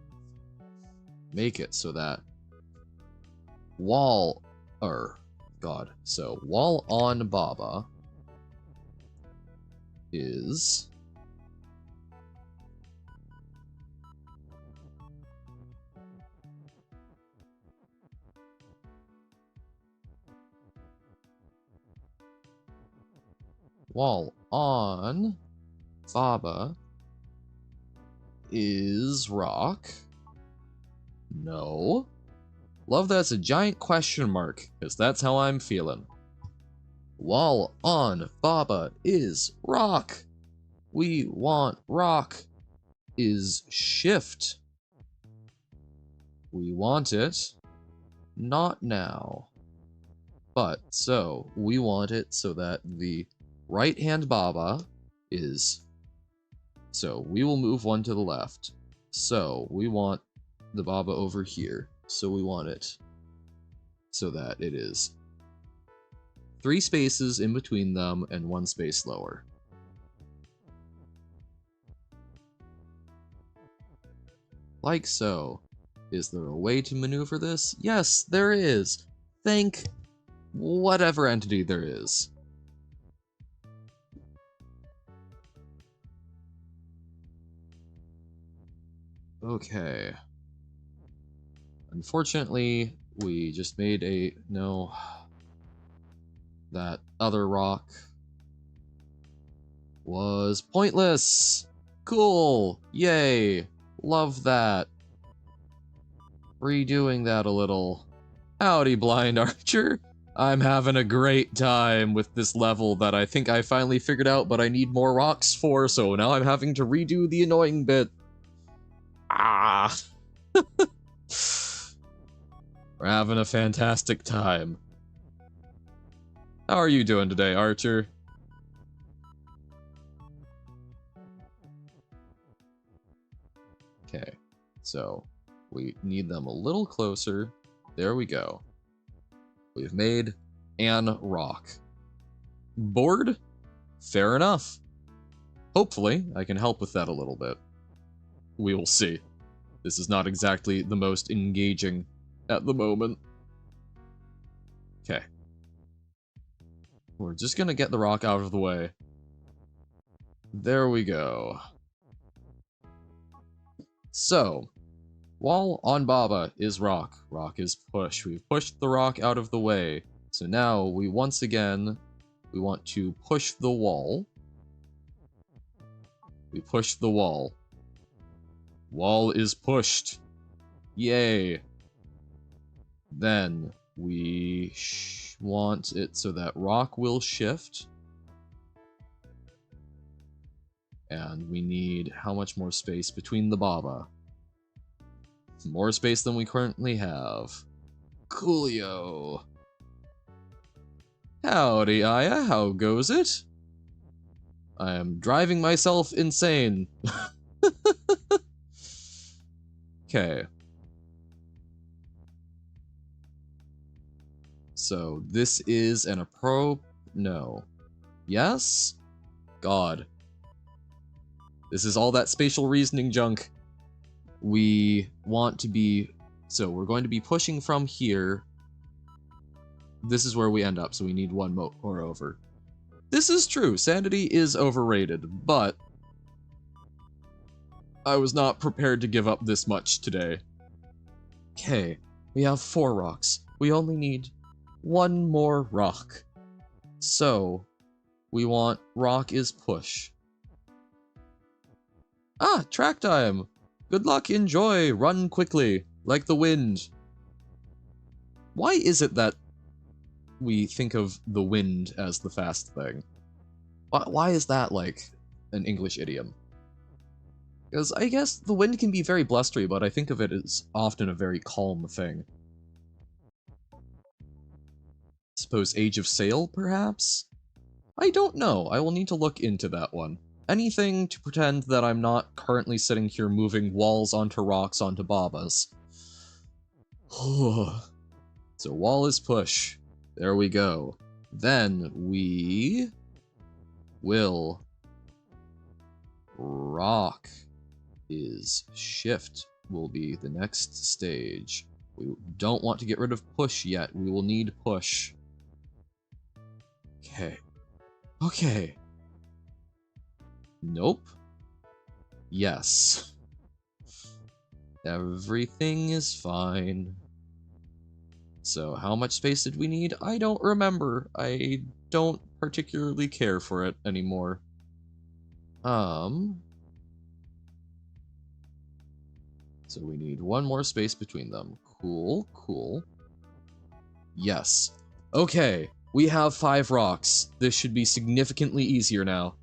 make it so that wall on Baba is wall on Baba is rock. No. Love that's a giant question mark, because that's how I'm feeling. Wall on Baba is rock. We want rock is shift. We want it not now. But, so, we want it so that the right-hand Baba is... So, we will move one to the left. So, we want the Baba over here. So, we want it so that it is 3 spaces in between them and 1 space lower. Like so. Is there a way to maneuver this? Yes, there is. Thank whatever entity there is. Okay. Unfortunately, we just made a... No. That other rock was pointless. Cool. Yay. Love that. Redoing that a little. Howdy, Blind Archer. I'm having a great time with this level that I think I finally figured out, but I need more rocks for, so now I'm having to redo the annoying bit. Ah. We're having a fantastic time. How are you doing today, Archer? Okay, so we need them a little closer. There we go. We've made an rock. Bored? Fair enough. Hopefully, I can help with that a little bit. We will see. This is not exactly the most engaging at the moment. Okay. We're just gonna get the rock out of the way. There we go. So, Wall on Baba is rock. Rock is push. We've pushed the rock out of the way. So now we once again, we want to push the wall. We push the wall. Wall is pushed. Yay. Then we want it so that rock will shift. And we need how much more space between the Baba? More space than we currently have. Coolio. Howdy, Aya, how goes it? I am driving myself insane. Okay. So, this is an no. Yes? God. This is all that spatial reasoning junk. We want to be... So, we're going to be pushing from here. This is where we end up, so we need one more over. This is true, sanity is overrated, but... I was not prepared to give up this much today. Okay, we have 4 rocks. We only need 1 more rock. So, we want rock is push. Ah, track time! Good luck, enjoy, run quickly, like the wind. Why is it that we think of the wind as the fast thing? Why is that, like, an English idiom? Because I guess the wind can be very blustery, but I think of it as often a very calm thing. Suppose Age of Sail, perhaps? I don't know, I will need to look into that one. Anything to pretend that I'm not currently sitting here moving walls onto rocks onto Babas. So wall is push. There we go. Then we will rock is shift will be the next stage. We don't want to get rid of push yet. We will need push. Okay. Okay. Nope. Yes. Everything is fine. So, how much space did we need? I don't remember. I don't particularly care for it anymore. So we need 1 more space between them. Cool, cool. Yes. Okay, we have 5 rocks. This should be significantly easier now.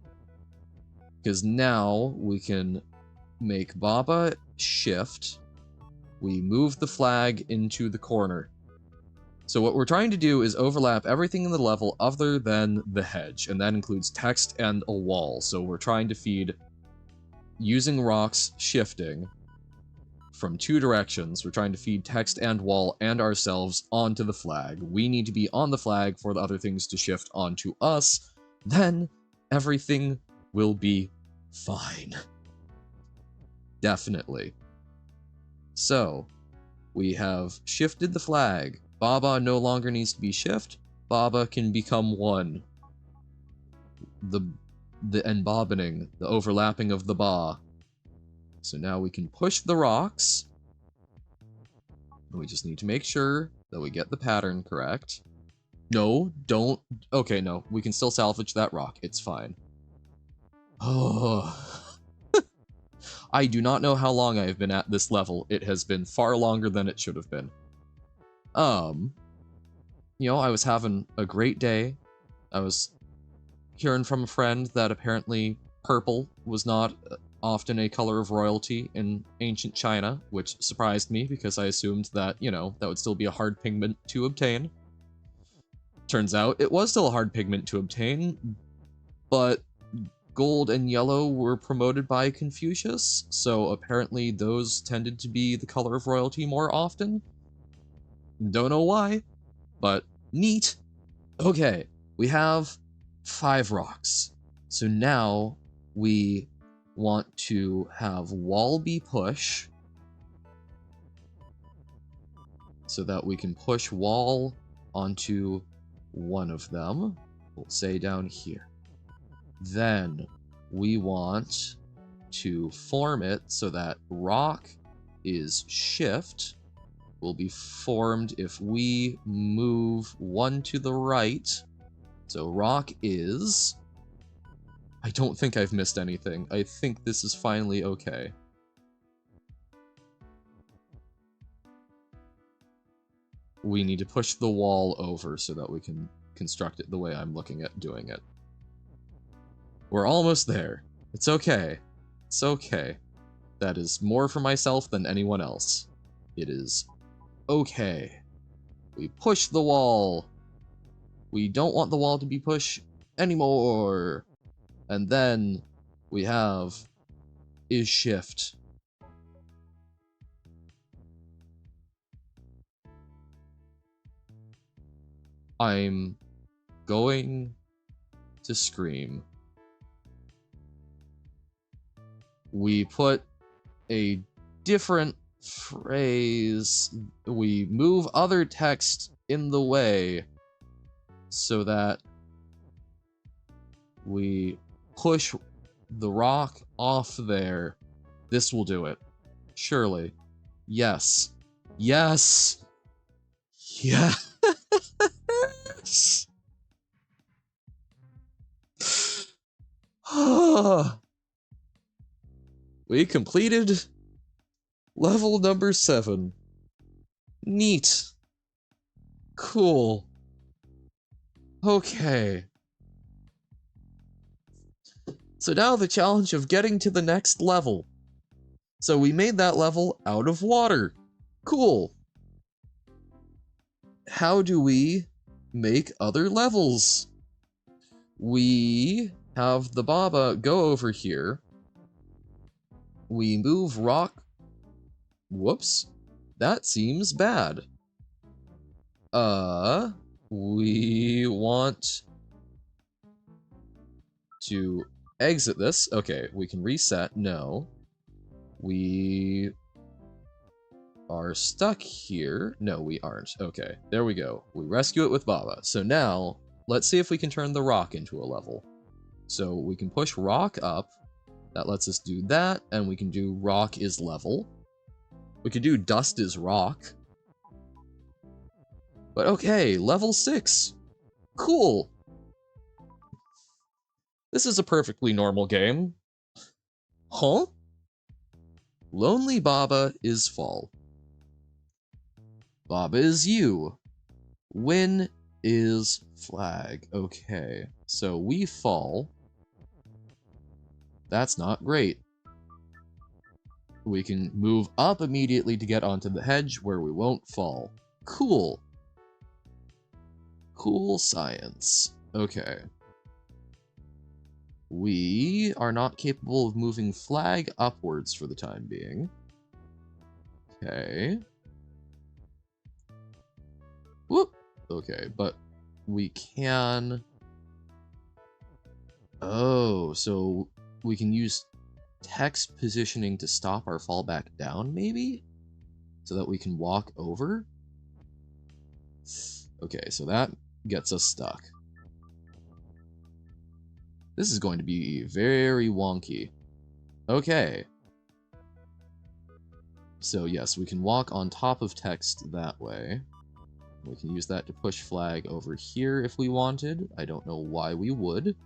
Because now we can make Baba shift. We move the flag into the corner. So what we're trying to do is overlap everything in the level other than the hedge, and that includes text and a wall. So we're trying to feed, using rocks shifting from 2 directions, we're trying to feed text and wall and ourselves onto the flag. We need to be on the flag for the other things to shift onto us. Then everything will be fine. Definitely. So, we have shifted the flag. Baba no longer needs to be shift. Baba can become 1. The embobbining, the overlapping of the ba. So now we can push the rocks. We just need to make sure that we get the pattern correct. No, don't. Okay, no. We can still salvage that rock. It's fine. Oh. I do not know how long I have been at this level. It has been far longer than it should have been. You know, I was having a great day. I was hearing from a friend that apparently purple was not often a color of royalty in ancient China, which surprised me because I assumed that, you know, that would still be a hard pigment to obtain. Turns out it was still a hard pigment to obtain, but gold and yellow were promoted by Confucius, so apparently those tended to be the color of royalty more often. Don't know why, but neat. Okay, we have 5 rocks. So now we want to have wall be push so that we can push wall onto 1 of them. We'll say down here. Then we want to form it so that rock is shift will be formed if we move one to the right. So rock is... I don't think I've missed anything. I think this is finally okay. We need to push the wall over so that we can construct it the way I'm looking at doing it. We're almost there. It's okay. It's okay. That is more for myself than anyone else. It is okay. We push the wall. We don't want the wall to be pushed anymore. And then we have is shift. I'm going to scream. We put a different phrase. We move other text in the way so that we push the rock off there. This will do it. Surely. Yes. Yes. Yes. We completed level number 7. Neat. Cool. Okay. So now the challenge of getting to the next level. So we made that level out of water. Cool. How do we make other levels? We have the Baba go over here. We move rock. Whoops. That seems bad. We want to exit this. Okay, we can reset. No. We are stuck here. No, we aren't. Okay, there we go. We rescue it with Baba. So now, let's see if we can turn the rock into a level. So we can push rock up. That lets us do that, and we can do rock is level. We could do dust is rock. But okay, level 6. Cool. This is a perfectly normal game. Huh? Lonely Baba is fall. Baba is you. Win is flag. Okay, so we fall. That's not great. We can move up immediately to get onto the hedge where we won't fall. Cool. Cool science. Okay. We are not capable of moving flag upwards for the time being. Okay. Whoop. Okay, but we can... Oh, so we can use text positioning to stop our fall back down, maybe? So that we can walk over? Okay, so that gets us stuck. This is going to be very wonky. Okay. So yes, we can walk on top of text that way. We can use that to push flag over here if we wanted. I don't know why we would.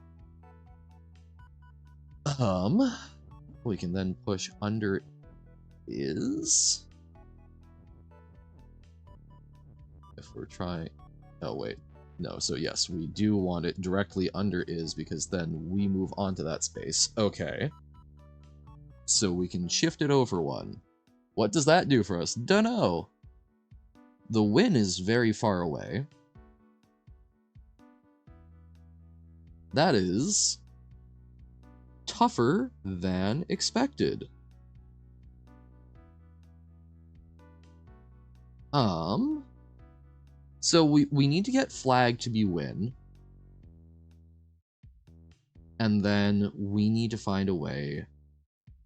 We can then push under is. If we're trying... Oh, wait. No, so yes, we do want it directly under is because then we move onto that space. Okay. So we can shift it over one. What does that do for us? Dunno. The win is very far away. That is tougher than expected. So we need to get flag to be win. And then we need to find a way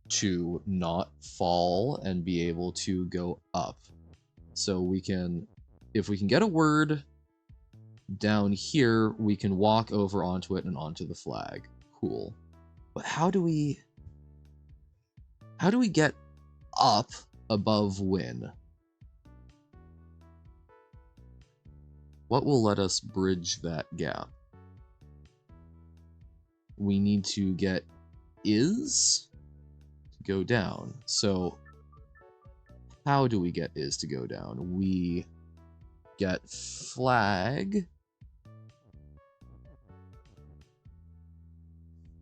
to not fall and be able to go up. So we can, if we can get a word down here, we can walk over onto it and onto the flag. Cool. But how do we get up above win. What will let us bridge that gap? We need to get is to go down. So how do we get is to go down? We get flag.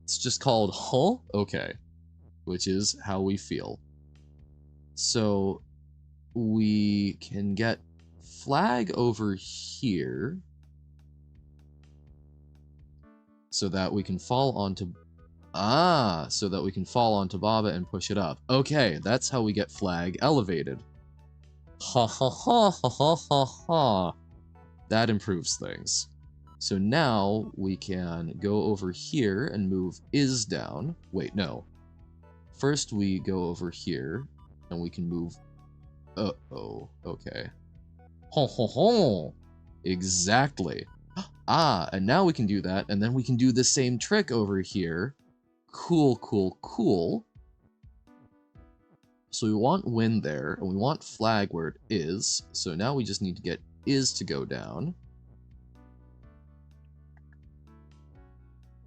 It's just called huh? Okay. Which is how we feel. So we can get flag over here so that we can fall onto so that we can fall onto Baba and push it up. Okay, that's how we get flag elevated. Ha ha ha ha ha ha ha. That improves things. So now we can go over here and move is down. Wait, no. First we go over here and we can move. Uh-oh, okay. Ho ho ho! Exactly. And now we can do that, and then we can do the same trick over here. Cool, cool, cool. So we want win there, and we want flag where it is. So now we just need to get is to go down.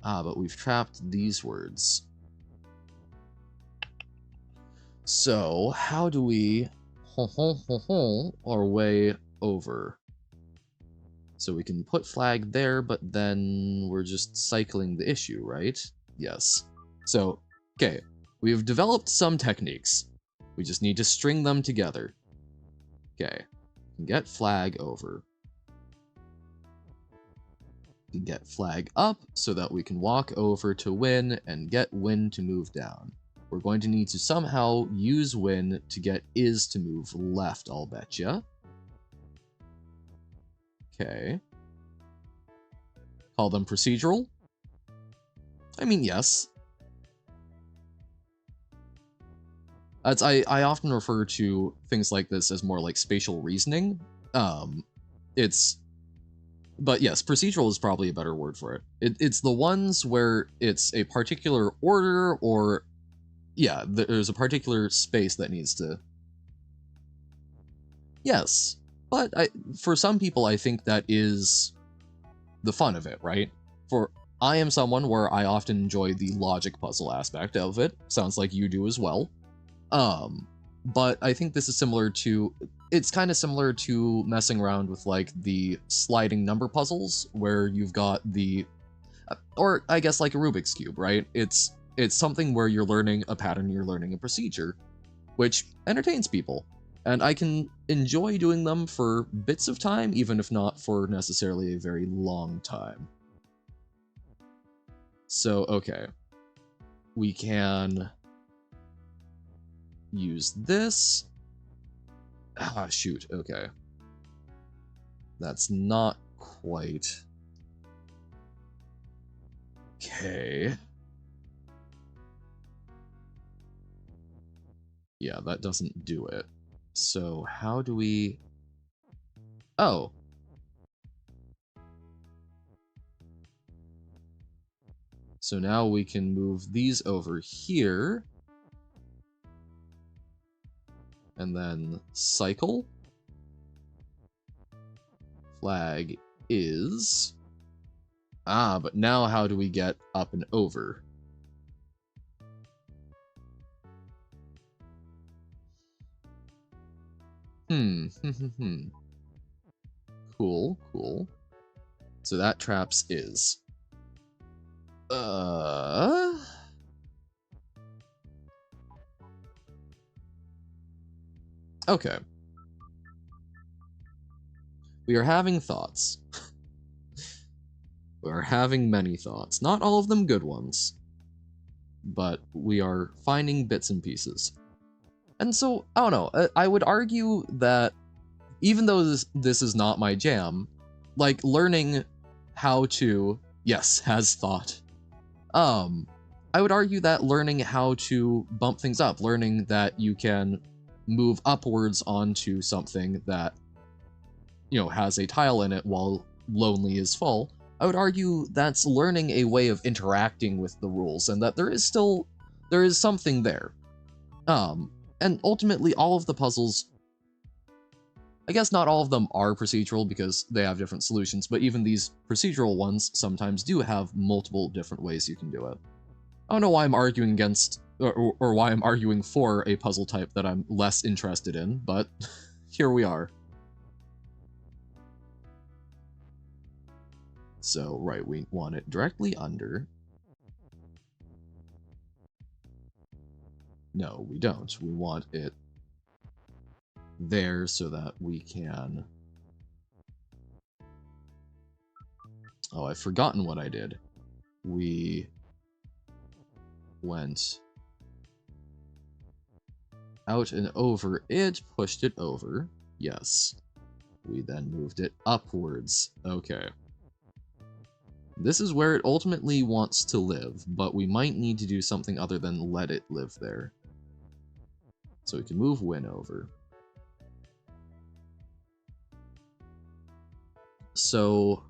But we've trapped these words. So how do we our way over? So we can put flag there, but then we're just cycling the issue, right? Yes. So, okay, we've developed some techniques. We just need to string them together. Okay, get flag over. Get flag up so that we can walk over to win and get win to move down. We're going to need to somehow use win to get is to move left, I'll betcha. Okay. Call them procedural? I mean, yes. I often refer to things like this as more like spatial reasoning. But yes, procedural is probably a better word for it. It's the ones where it's a particular order or, yeah, there's a particular space that needs to... Yes, but for some people, I think that is the fun of it, right? I am someone where I often enjoy the logic puzzle aspect of it. Sounds like you do as well. But I think this is similar to... It's kind of similar to messing around with, like, the sliding number puzzles, where you've got the... Or, I guess, like a Rubik's Cube, right? It's something where you're learning a pattern, you're learning a procedure, which entertains people. And I can enjoy doing them for bits of time, even if not for necessarily a very long time. So, okay. We can use this. Shoot, okay. That's not quite... Okay. Yeah, that doesn't do it. So how do we... Oh. So now we can move these over here. And then cycle. Flag is... but now how do we get up and over? Cool, cool. So that traps is. Okay. We are having thoughts. We are having many thoughts. Not all of them good ones. But we are finding bits and pieces. And so, I don't know, I would argue that even though this is not my jam, like, learning how to... Yes, has thought. I would argue that learning how to bump things up, learning that you can move upwards onto something that, you know, has a tile in it while lonely is full, I would argue that's learning a way of interacting with the rules, and that there is something there. And ultimately, all of the puzzles, I guess not all of them are procedural because they have different solutions, but even these procedural ones sometimes do have multiple different ways you can do it. I don't know why I'm arguing against, or why I'm arguing for a puzzle type that I'm less interested in, but here we are. So, right, we want it directly under. No, we don't. We want it there so that we can... Oh, I've forgotten what I did. We went out and over it, pushed it over. Yes. We then moved it upwards. Okay. This is where it ultimately wants to live, but we might need to do something other than let it live there. So we can move Win over. So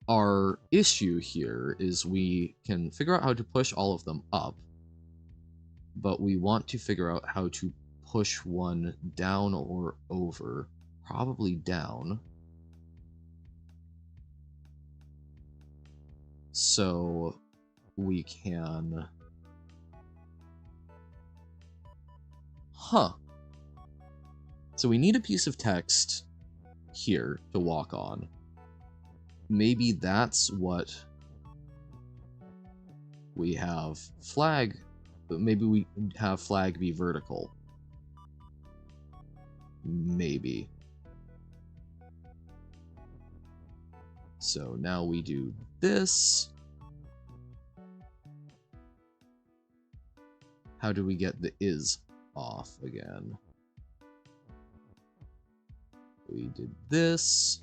our issue here is we can figure out how to push all of them up, but we want to figure out how to push one down or over, probably down. So we can... So we need a piece of text here to walk on. Maybe that's what we have flag, but maybe we have flag be vertical. Maybe. So now we do this. How do we get the is off again? We did this.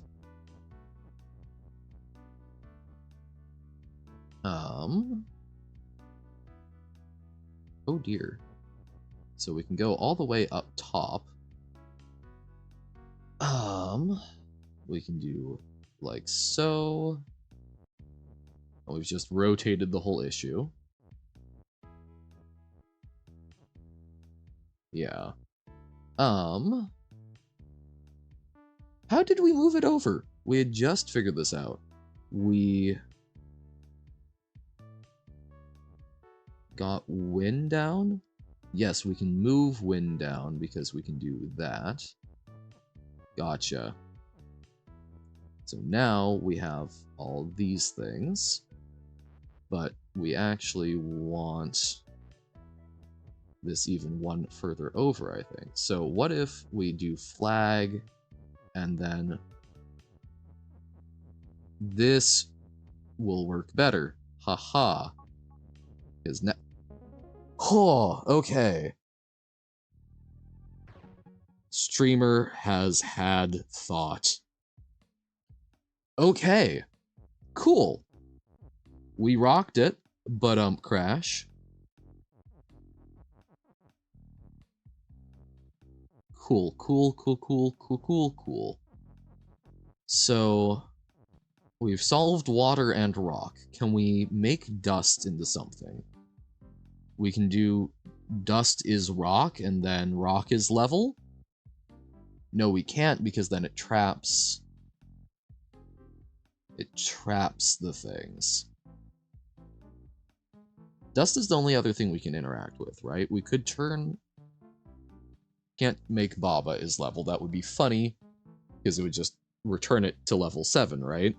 Oh dear. So we can go all the way up top. We can do like so. Oh, we've just rotated the whole issue. Yeah. How did we move it over? We had just figured this out. We got Win down? Yes, we can move Win down because we can do that. Gotcha. So now we have all these things, but we actually want this even one further over, I think. So what if we do flag and then this will work better? Haha. Because now... Oh, okay. Streamer has had thought. Okay. Cool. We rocked it, but crash. Cool, cool, cool, cool, cool, cool, cool. So we've solved water and rock. Can we make dust into something? We can do dust is rock and then rock is level? No, we can't because then it traps... It traps the things. Dust is the only other thing we can interact with, right? We could turn... Can't make Baba is level. That would be funny, because it would just return it to level 7, right?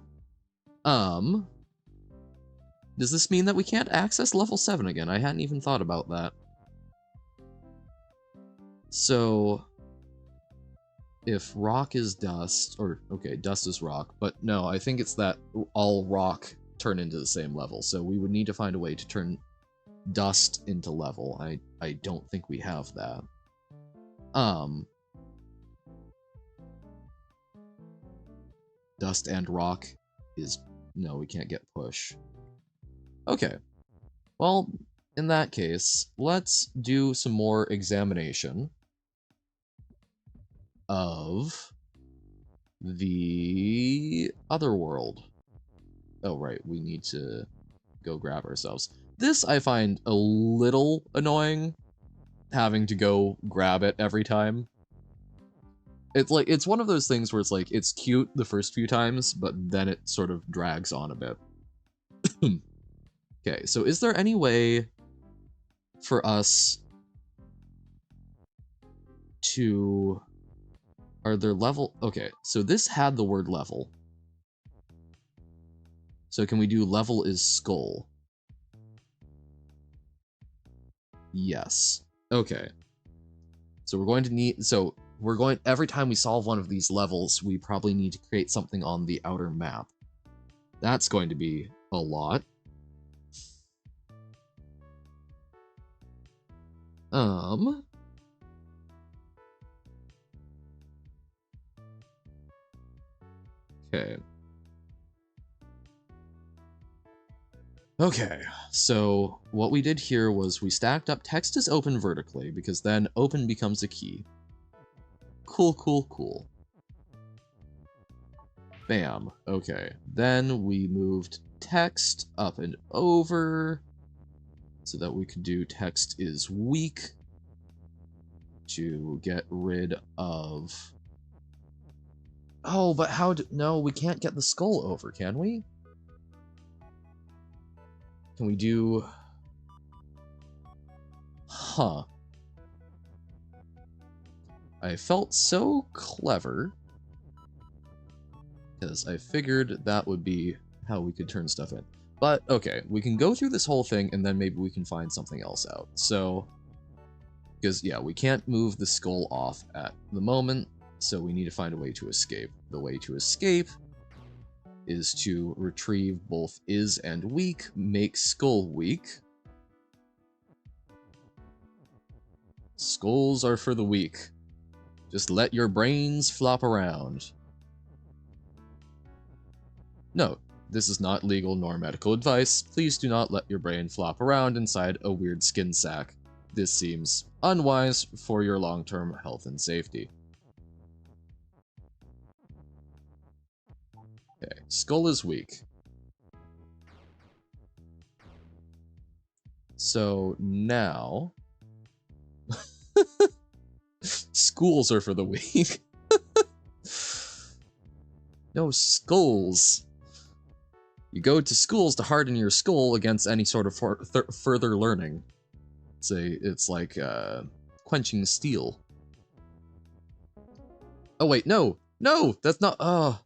Does this mean that we can't access level 7 again? I hadn't even thought about that. So... If rock is dust, or, okay, dust is rock, but no, I think it's that all rock turn into the same level, so we would need to find a way to turn dust into level. I don't think we have that. Dust and rock is... No, we can't get push. Okay. Well, in that case, let's do some more examination of the other world. Oh, right, we need to go grab ourselves. This I find a little annoying, having to go grab it every time. It's like, it's one of those things where it's like, it's cute the first few times, but then it sort of drags on a bit. Okay, so is there any way for us to... Are there level... Okay, so this had the word level. So can we do level is skull? Yes. Okay. So we're going to need... So we're going... Every time we solve one of these levels, we probably need to create something on the outer map. That's going to be a lot. Okay. Okay, so what we did here was we stacked up text is open vertically, because then open becomes a key. Cool, cool, cool. Bam. Okay. Then we moved text up and over so that we could do text is weak to get rid of... Oh, but how do... No, we can't get the skull over, can we? Can we do... Huh. I felt so clever because I figured that would be how we could turn stuff in. But, okay, we can go through this whole thing and then maybe we can find something else out. So, because, yeah, we can't move the skull off at the moment, so we need to find a way to escape. The way to escape is to retrieve both is and weak, make skull weak. Skulls are for the weak. Just let your brains flop around. No, this is not legal nor medical advice. Please do not let your brain flop around inside a weird skin sack. This seems unwise for your long-term health and safety. Okay, skull is weak. So now... Schools are for the weak. No, skulls. You go to schools to harden your skull against any sort of further learning. It's like quenching steel. Oh wait, no, no, that's not.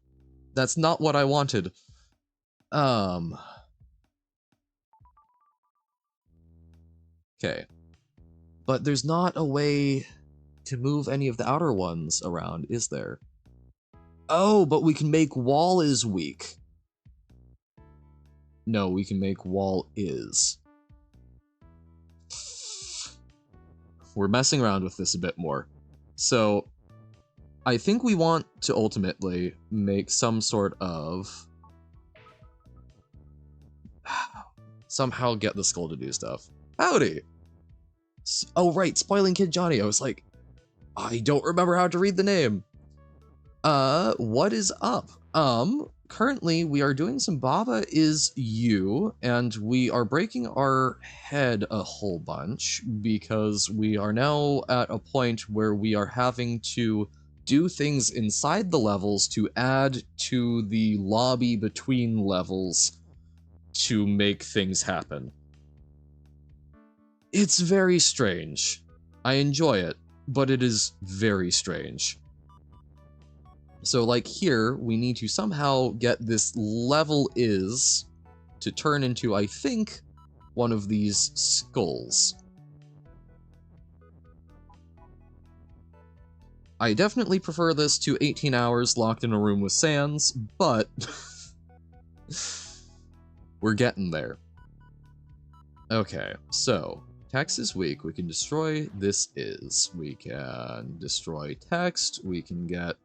That's not what I wanted. Okay, but there's not a way to move any of the outer ones around, is there? Oh, but we can make wall is weak. No, we can make wall is. We're messing around with this a bit more. So, I think we want to ultimately make some sort of... somehow get the skull to do stuff. Howdy! Oh right, Spoiling Kid Johnny. I was like, I don't remember how to read the name. What is up? Currently we are doing some Baba is You, and we are breaking our head a whole bunch because we are now at a point where we are having to do things inside the levels to add to the lobby between levels to make things happen. It's very strange. I enjoy it, but it is very strange. So, like here, we need to somehow get this level is to turn into, I think, one of these skulls. I definitely prefer this to 18 hours locked in a room with Sans, but we're getting there. Okay, so text is weak. We can destroy this is. We can destroy text. We can get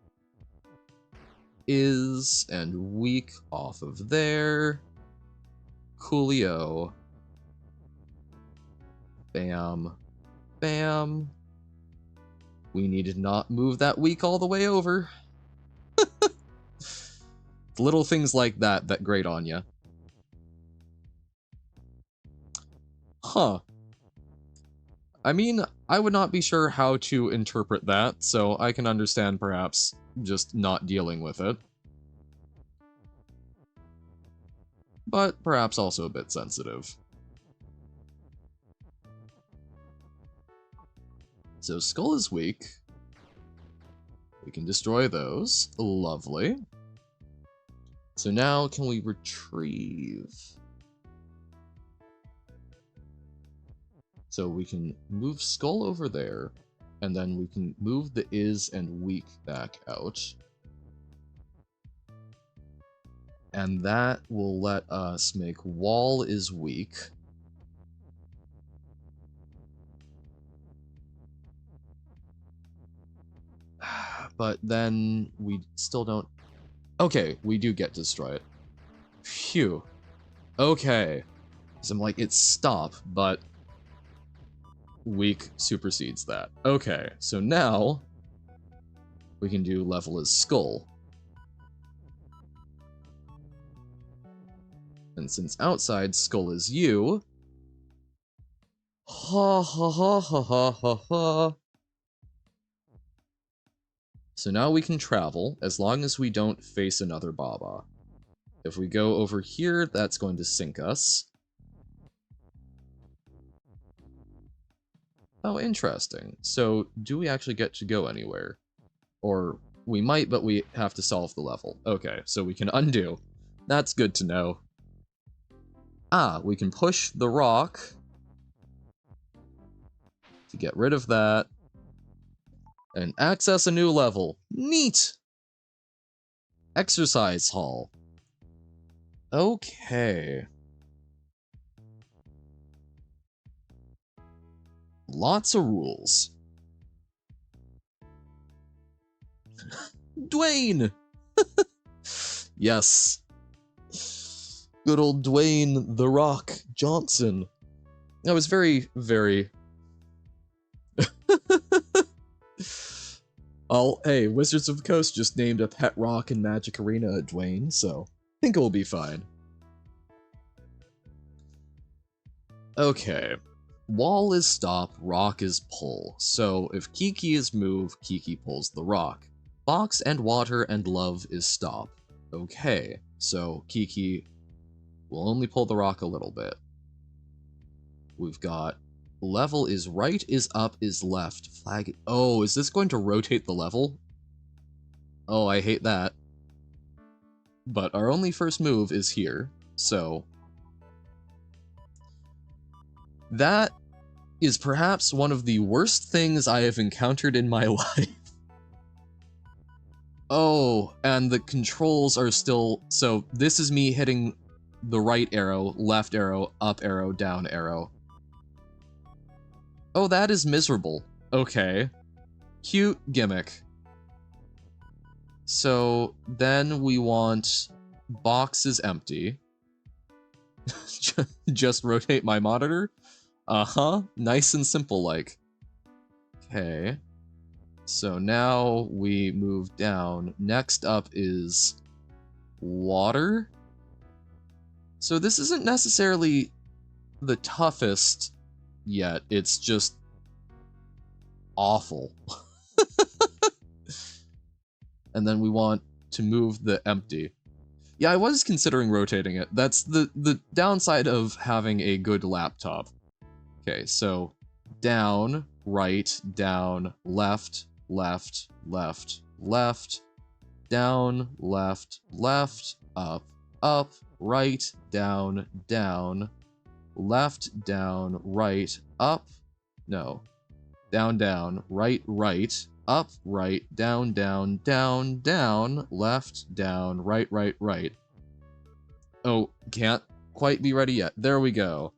is and weak off of there. Coolio. Bam. Bam. We need to not move that weak all the way over. Little things like that that grate on you. Huh. I mean, I would not be sure how to interpret that, so I can understand perhaps just not dealing with it. But perhaps also a bit sensitive. So Skull is weak. We can destroy those. Lovely. So now can we retrieve? So we can move Skull over there, and then we can move the is and weak back out. And that will let us make Wall is weak. But then we still don't... Okay, we do get to destroy it. Phew. Okay. Because I'm like, it's stop, but... weak supersedes that. Okay, so now... we can do level as Skull. And since outside Skull is you... Ha ha ha ha ha ha ha... So now we can travel, as long as we don't face another Baba. If we go over here, that's going to sink us. Oh, interesting. So, do we actually get to go anywhere? Or, we might, but we have to solve the level. Okay, so we can undo. That's good to know. Ah, we can push the rock to get rid of that. And access a new level. Neat! Exercise hall. Okay. Lots of rules. Dwayne! Yes. Good old Dwayne The Rock Johnson. I was very, very... Oh, hey, Wizards of the Coast just named a pet rock in Magic Arena Dwayne, so I think it will be fine. Okay. Wall is stop, rock is pull. So if Kiki is move, Kiki pulls the rock. Box and water and love is stop. Okay, so Kiki will only pull the rock a little bit. We've got level is right, is up, is left. Flag. Oh, is this going to rotate the level? Oh, I hate that. But our only first move is here, so... that is perhaps one of the worst things I have encountered in my life. Oh, and the controls are still... so this is me hitting the right arrow, left arrow, up arrow, down arrow. Oh, that is miserable. Okay. Cute gimmick. So then we want box is empty. Just rotate my monitor? Uh-huh. Nice and simple like. Okay. So now we move down. Next up is water. So this isn't necessarily the toughest yet. It's just awful. And then we want to move the empty. Yeah, I was considering rotating it. That's the downside of having a good laptop. Okay, so down, right, down, left, left, left, left, down, left, left, up, up, right, down, down, left, down, right, up, no, down, down, right, right, up, right, down, down, down, down, left, down, right, right, right. Oh, can't quite be ready yet. There we go.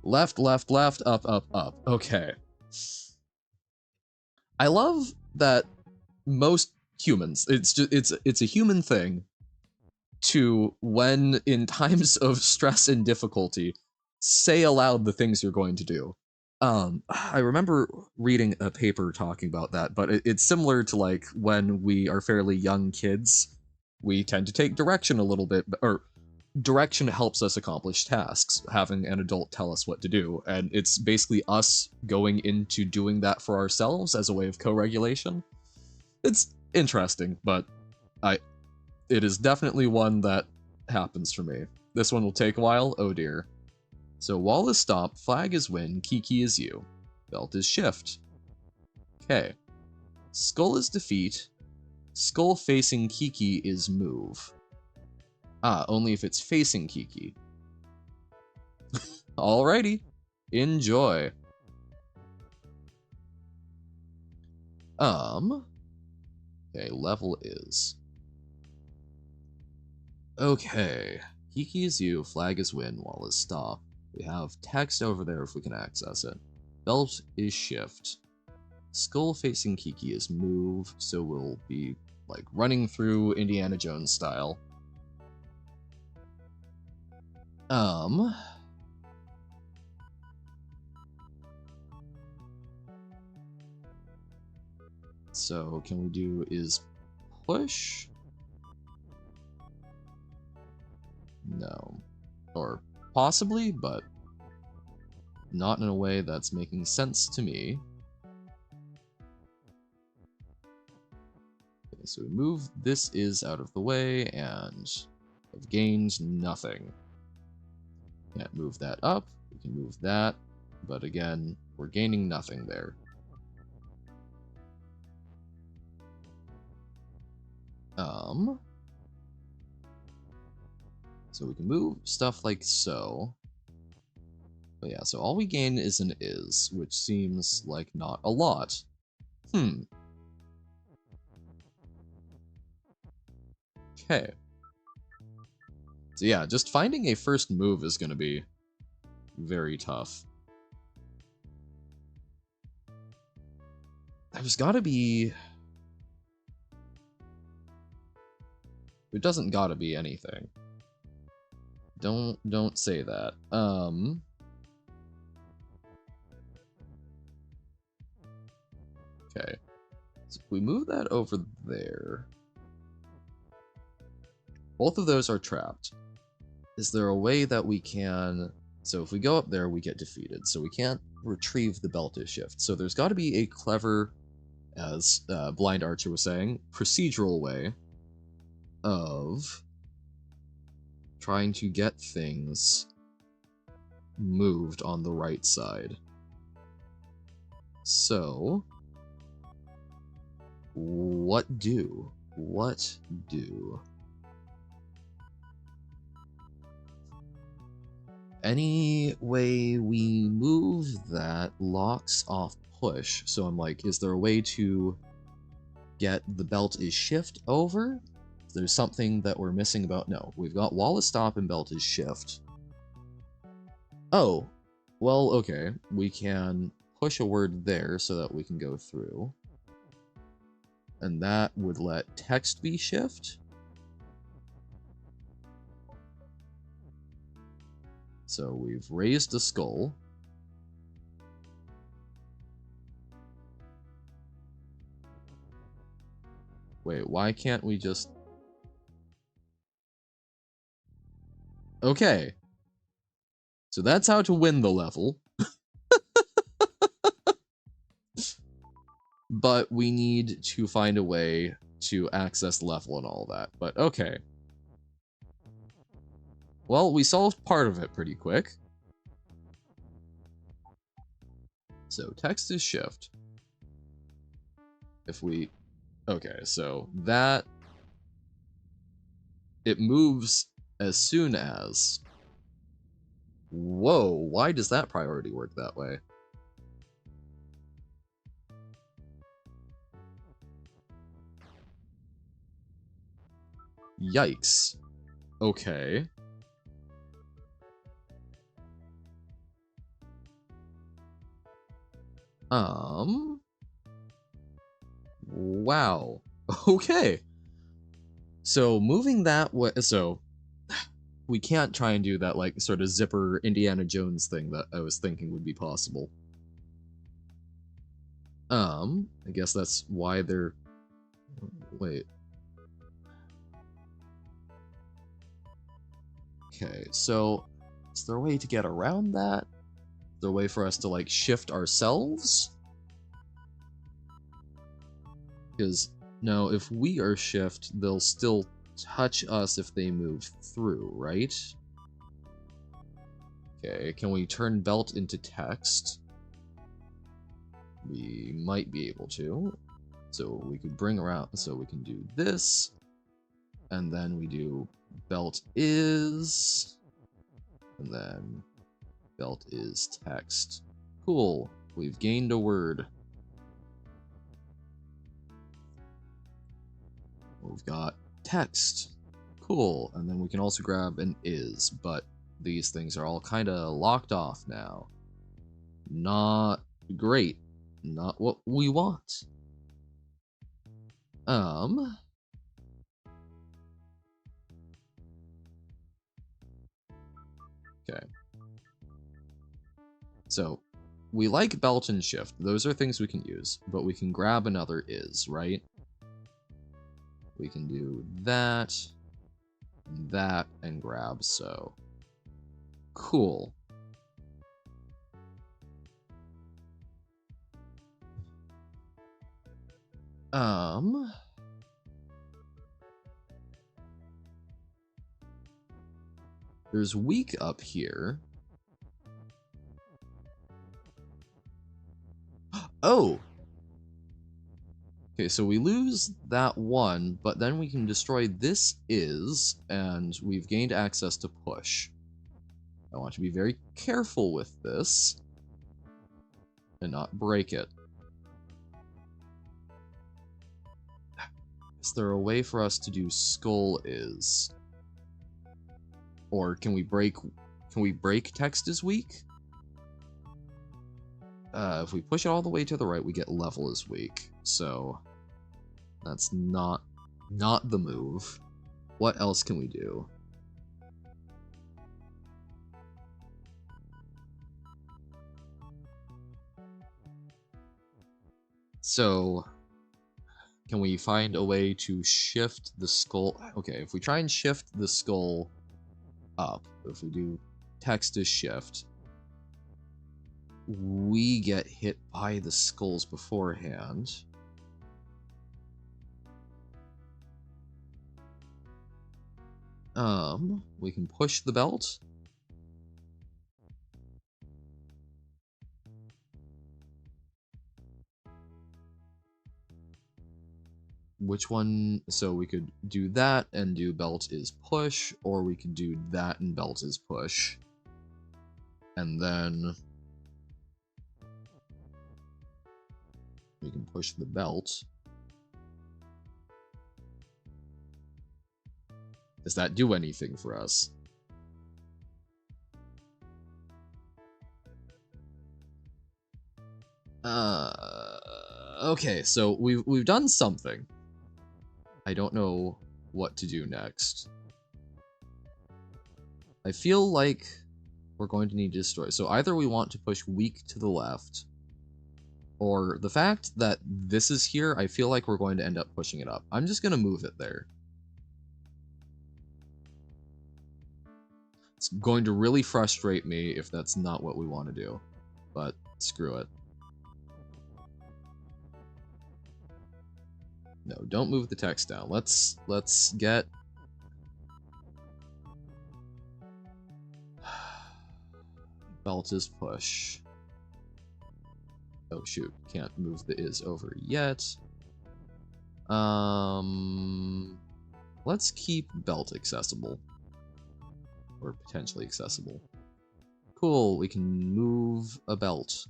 Left, left, left, up, up, up. Okay. I love that most humans, it's a human thing to, when in times of stress and difficulty, say aloud the things you're going to do. I remember reading a paper talking about that, but it's similar to like when we are fairly young kids, we tend to take direction a little bit, or direction helps us accomplish tasks, having an adult tell us what to do, and it's basically us going into doing that for ourselves as a way of co-regulation. It's interesting, but it is definitely one that happens for me. This one will take a while, oh dear. So wall is stop, flag is win, Kiki is you. Belt is shift. Okay. Skull is defeat, skull facing Kiki is move. Ah, only if it's facing Kiki. Alrighty. Enjoy. Okay, level is. Okay. Kiki is you, flag is win, wall is stop. We have text over there if we can access it. Belt is shift. Skull facing Kiki is move, so we'll be like running through Indiana Jones style. So can we do is push? No. Or possibly, but not in a way that's making sense to me. Okay, so we move this is out of the way and have gained nothing. Can't move that up. We can move that, but again, we're gaining nothing there. So we can move stuff like so. But yeah, so all we gain is an is, which seems like not a lot. Okay. So yeah, just finding a first move is going to be very tough. There's got to be... It doesn't got to be anything. Don't say that. Okay. So if we move that over there... Both of those are trapped. Is there a way that we can... So if we go up there, we get defeated. So we can't retrieve the belt is shift. So there's got to be a clever, as Blind Archer was saying, procedural way of trying to get things moved on the right side. So, what do? Any way we move that locks off push. So I'm like, is there a way to get the belt is shift over? There's something that we're missing about... No, we've got wall is stop and belt is shift. Oh, well, okay. We can push a word there so that we can go through. And that would let text be shift. So we've raised a skull. Wait, why can't we just... Okay. So that's how to win the level. But we need to find a way to access the level and all that. But okay. Well, we solved part of it pretty quick. So text is shift. If we... Okay, so that... It moves as soon as... Whoa, why does that priority work that way? Yikes. Okay. Wow. Okay. So moving that way, so we can't try and do that like sort of zipper Indiana Jones thing that I was thinking would be possible. I guess that's why they're... Wait. Okay, so is there a way to get around that? Is there a way for us to, like, shift ourselves? Because, no, if we are shift, they'll still touch us if they move through, right? Okay, can we turn belt into text? We might be able to. So we could bring around, so we can do this, and then we do belt is, and then belt is text. Cool, we've gained a word. We've got text. Cool, and then we can also grab an is, but these things are all kind of locked off now. Not great. Not what we want. Okay. So, we like belt and shift. Those are things we can use, but we can grab another is, right? We can do that, and grab so. Cool. There's weak up here. Oh! Okay, so we lose that one, but then we can destroy this is, and we've gained access to push. I want to be very careful with this, and not break it. Is there a way for us to do skull is? Or can we break text is weak? If we push it all the way to the right, we get level is weak. So that's not the move. What else can we do? So can we find a way to shift the skull? Okay, if we try and shift the skull up, if we do text is shift, we get hit by the skulls beforehand. We can push the belt. Which one? So we could do that and do belt is push, or we could do that and belt is push. And then we can push the belt. Does that do anything for us? Okay, so we've done something. I don't know what to do next. I feel like we're going to need to destroy. So either we want to push weak to the left, or the fact that this is here, I feel like we're going to end up pushing it up. I'm just going to move it there. It's going to really frustrate me if that's not what we want to do, but screw it. No, don't move the text down. Let's get belt is push. Oh shoot, can't move the is over yet. Let's keep belt accessible. Or potentially accessible. Cool, we can move a belt.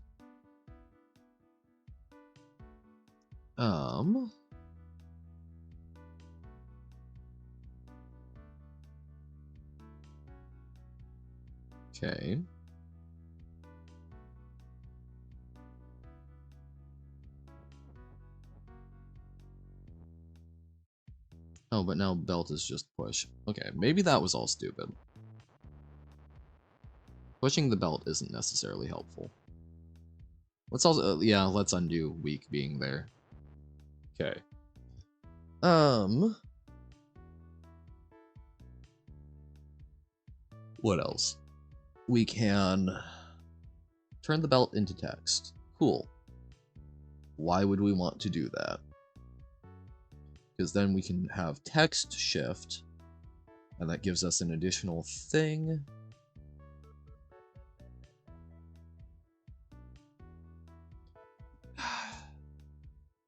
Okay. Oh, but now belt is just push. Okay, maybe that was all stupid. Pushing the belt isn't necessarily helpful. Let's also, yeah, let's undo weak being there. Okay. What else? We can turn the belt into text. Cool. Why would we want to do that? Because then we can have text shift, and that gives us an additional thing.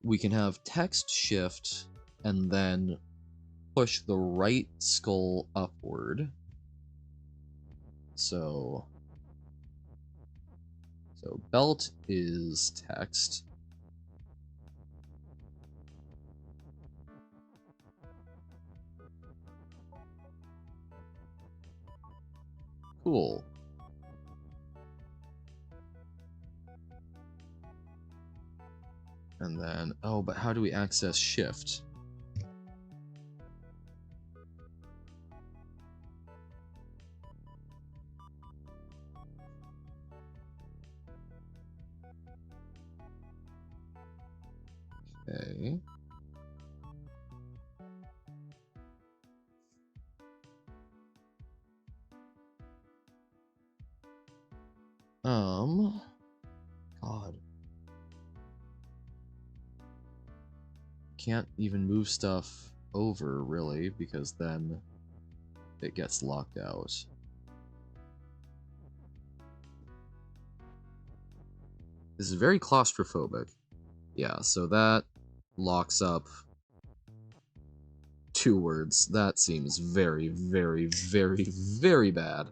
We can have text shift and then push the right skull upward. So belt is text. Cool. And then, oh, but how do we access shift? Okay. God. Can't even move stuff over, really, because then it gets locked out. This is very claustrophobic. Yeah, so that locks up 2 words. That seems very, very, very, very bad.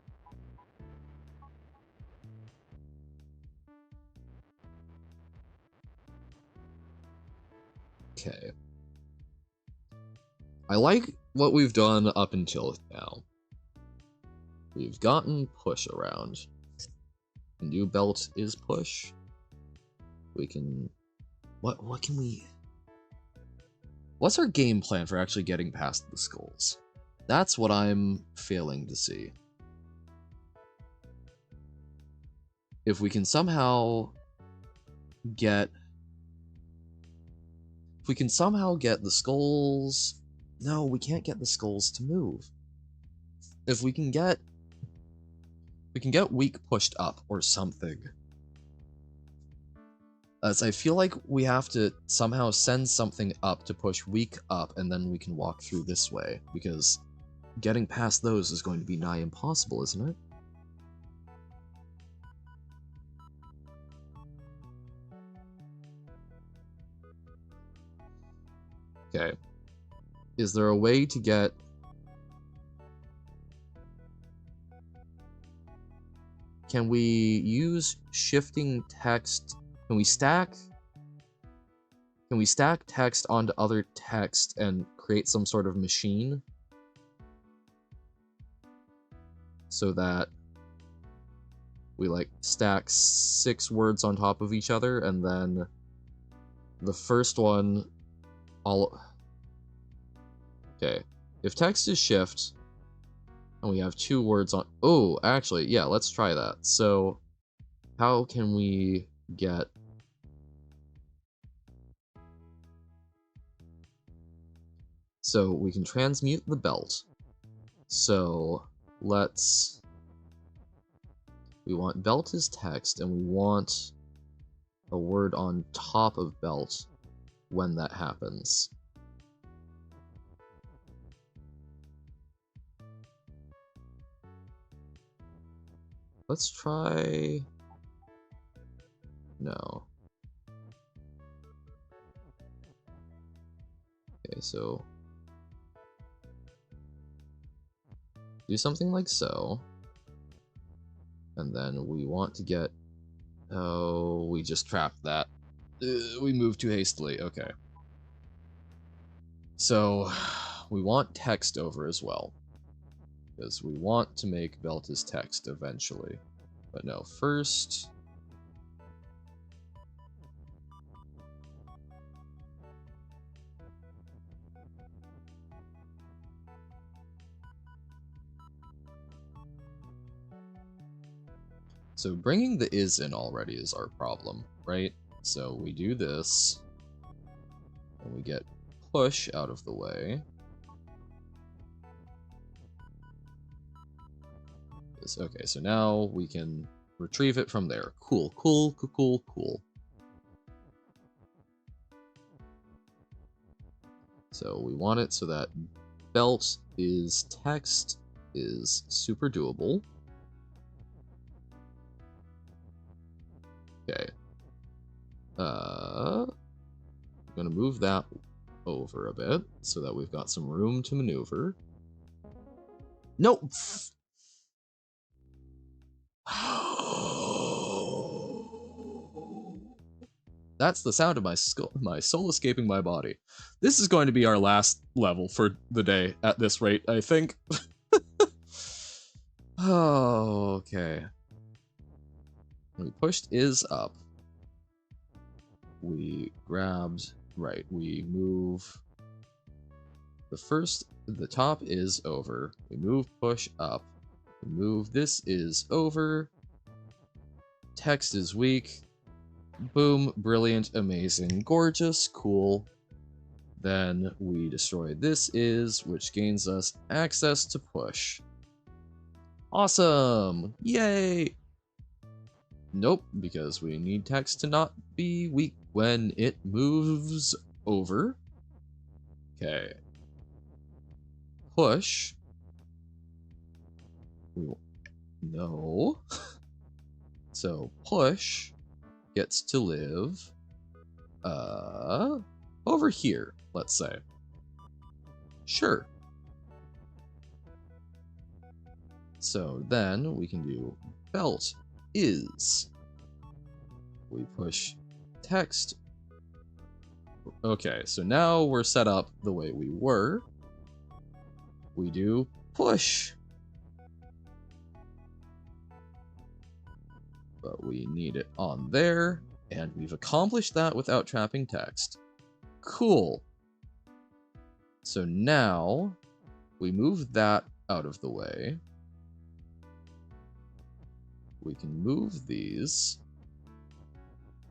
Okay. I like what we've done up until now. We've gotten push around. New belt is push. We can... What can we... What's our game plan for actually getting past the skulls? That's what I'm failing to see. If we can somehow get... If we can somehow get the skulls... No, we can't get the skulls to move. If we can get... We can get weak pushed up or something. As I feel like we have to somehow send something up to push weak up, and then we can walk through this way, because getting past those is going to be nigh impossible, isn't it? Okay. Is there a way to get... Can we use shifting text... Can we stack text onto other text and create some sort of machine? So that we, like, stack 6 words on top of each other, and then the first one... Okay. If text is shift, and we have 2 words on... Oh, actually, yeah, let's try that. So, how can we get... So, we can transmute the belt. So, let's... We want belt as text, and we want a word on top of belt when that happens. Let's try... No. Okay, so... Do something like so. And then we want to get... Oh, we just trapped that. We moved too hastily, okay. So, we want text over as well. Because we want to make belt as text eventually. But no, first... So bringing the is in already is our problem, right? So we do this, and we get push out of the way. is. Okay, so now we can retrieve it from there. Cool, cool, cool, cool, cool. So we want it so that belt is text is super doable. Okay. I'm gonna move that over a bit so that we've got some room to maneuver. No. That's the sound of my soul escaping my body. This is going to be our last level for the day at this rate, I think. Oh, okay. We pushed is up. We grabbed, right, we move. The top is over. We move push up. We move, this is over. Text is weak. Boom, brilliant, amazing, gorgeous, cool. Then we destroy this is, which gains us access to push. Awesome! Yay! Nope, because we need text to not be weak when it moves over. Okay. Push. No. So push gets to live over here, let's say. Sure. So then we can do belt is. We push text. Okay, so now we're set up the way we were. We do push. But we need it on there, and we've accomplished that without trapping text. Cool. So now we move that out of the way. We can move these.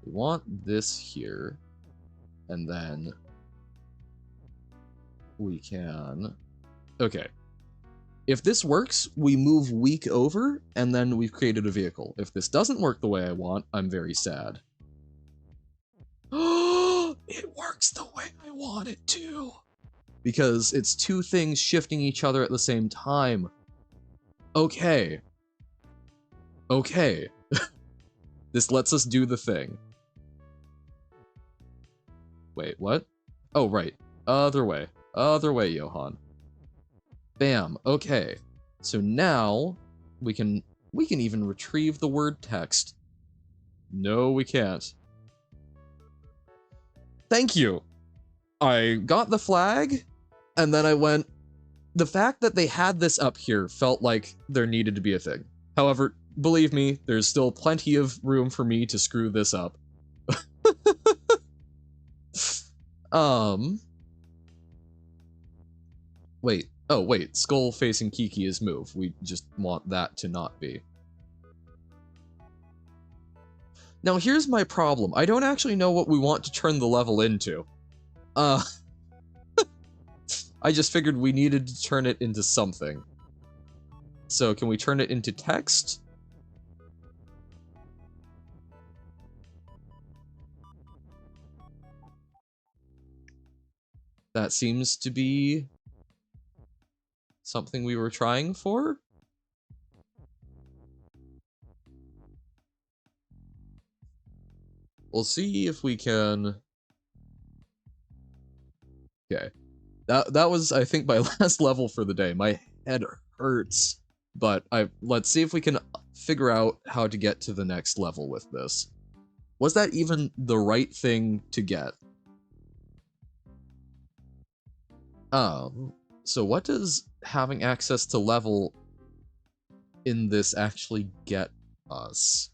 We want this here, and then we can... Okay. If this works, we move weak over, and then we've created a vehicle. If this doesn't work the way I want, I'm very sad. It works the way I want it to! Because it's two things shifting each other at the same time. Okay. Okay. This lets us do the thing. Wait, what? Oh, right. Other way. Other way, Johan. Bam. Okay. So now we can even retrieve the word text. No, we can't. Thank you. I got the flag, and then I went... The fact that they had this up here felt like there needed to be a thing. However, believe me, there's still plenty of room for me to screw this up. Wait. Oh, wait. Skull facing Kiki is move. We just want that to not be. Now, here's my problem. I don't actually know what we want to turn the level into. I just figured we needed to turn it into something. So, can we turn it into text? That seems to be something we were trying for? We'll see if we can... Okay. That was, I think, my last level for the day. My head hurts. But let's see if we can figure out how to get to the next level with this. Was that even the right thing to get? So what does having access to level in this actually get us?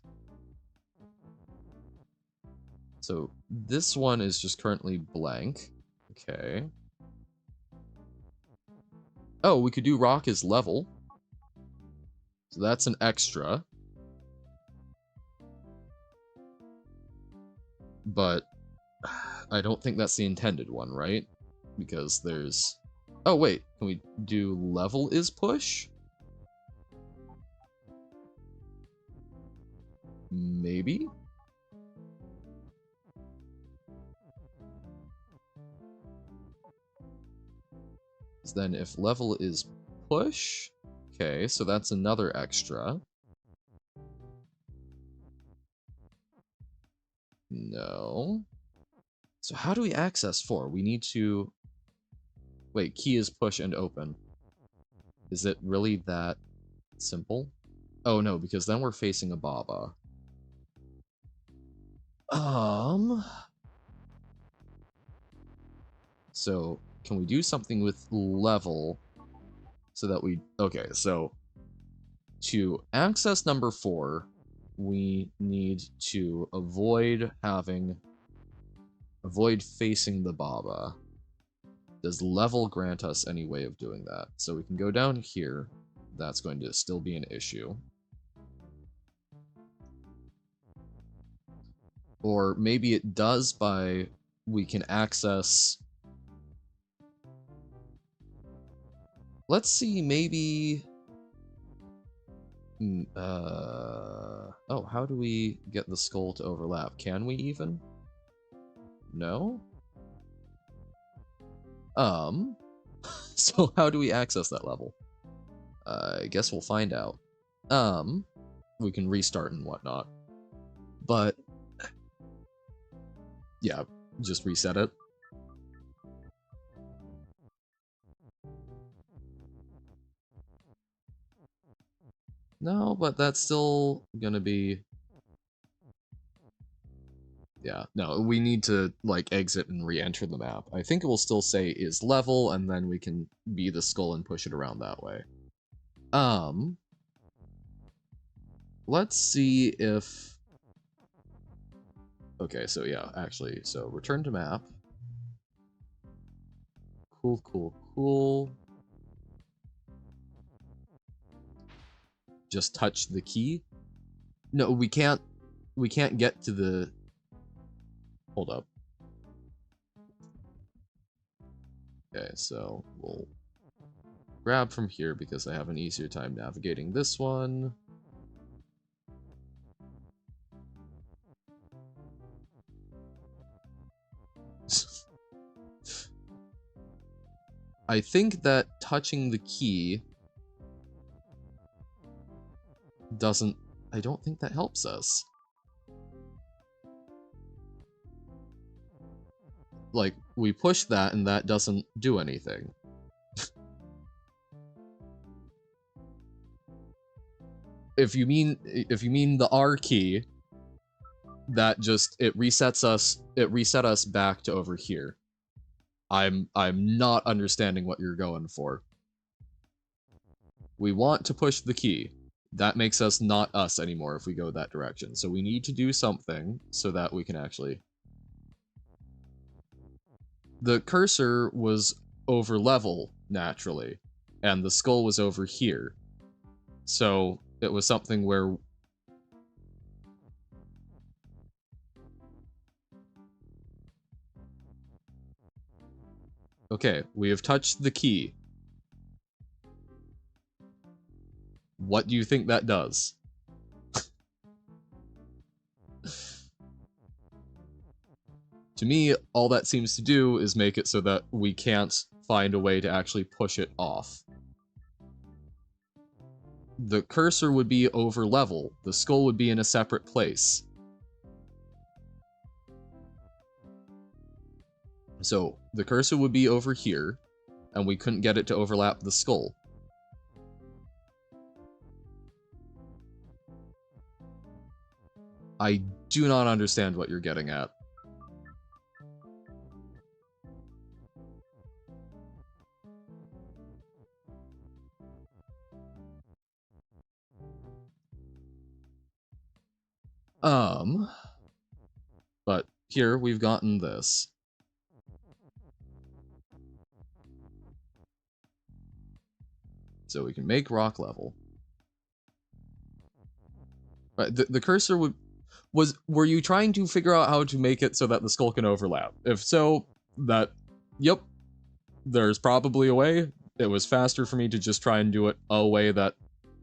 So this one is just currently blank. Okay. Oh, we could do rock as level. So that's an extra. But I don't think that's the intended one, right? Because there's... Oh, wait. Can we do level is push? Maybe? Then if level is push, okay, so that's another extra. No. So how do we access 4? We need to... Wait, key is push and open. Is it really that simple? Oh no, because then we're facing a Baba. So, can we do something with level so that we... Okay, so to access number 4, we need to avoid facing the Baba. Does level grant us any way of doing that? So we can go down here. That's going to still be an issue. Or maybe it does by... We can access... Let's see, maybe... Oh, how do we get the skull to overlap? Can we even? No? So how do we access that level? I guess we'll find out. We can restart and whatnot. But... Yeah, just reset it. No, but that's still gonna be... Yeah, no, we need to, like, exit and re-enter the map. I think it will still say is level, and then we can be the skull and push it around that way. Let's see if... Okay, so yeah, actually, so return to map. Cool, cool, cool. Just touch the key. No, we can't get to the... Hold up. Okay, so we'll grab from here because I have an easier time navigating this one. I think that touching the key doesn't... I don't think that helps us. Like, we push that and that doesn't do anything. If you mean the R key, that just... It reset us back to over here. I'm not understanding what you're going for. We want to push the key. That makes us not us anymore if we go that direction. So we need to do something so that we can actually... The cursor was over level, naturally, and the skull was over here. So it was something where... Okay, we have touched the key. What do you think that does? To me, all that seems to do is make it so that we can't find a way to actually push it off. The cursor would be over level. The skull would be in a separate place. So, the cursor would be over here, and we couldn't get it to overlap the skull. I do not understand what you're getting at. But here we've gotten this. So we can make rock level. Right, the cursor were you trying to figure out how to make it so that the skull can overlap? If so, yep, there's probably a way. It was faster for me to just try and do it a way that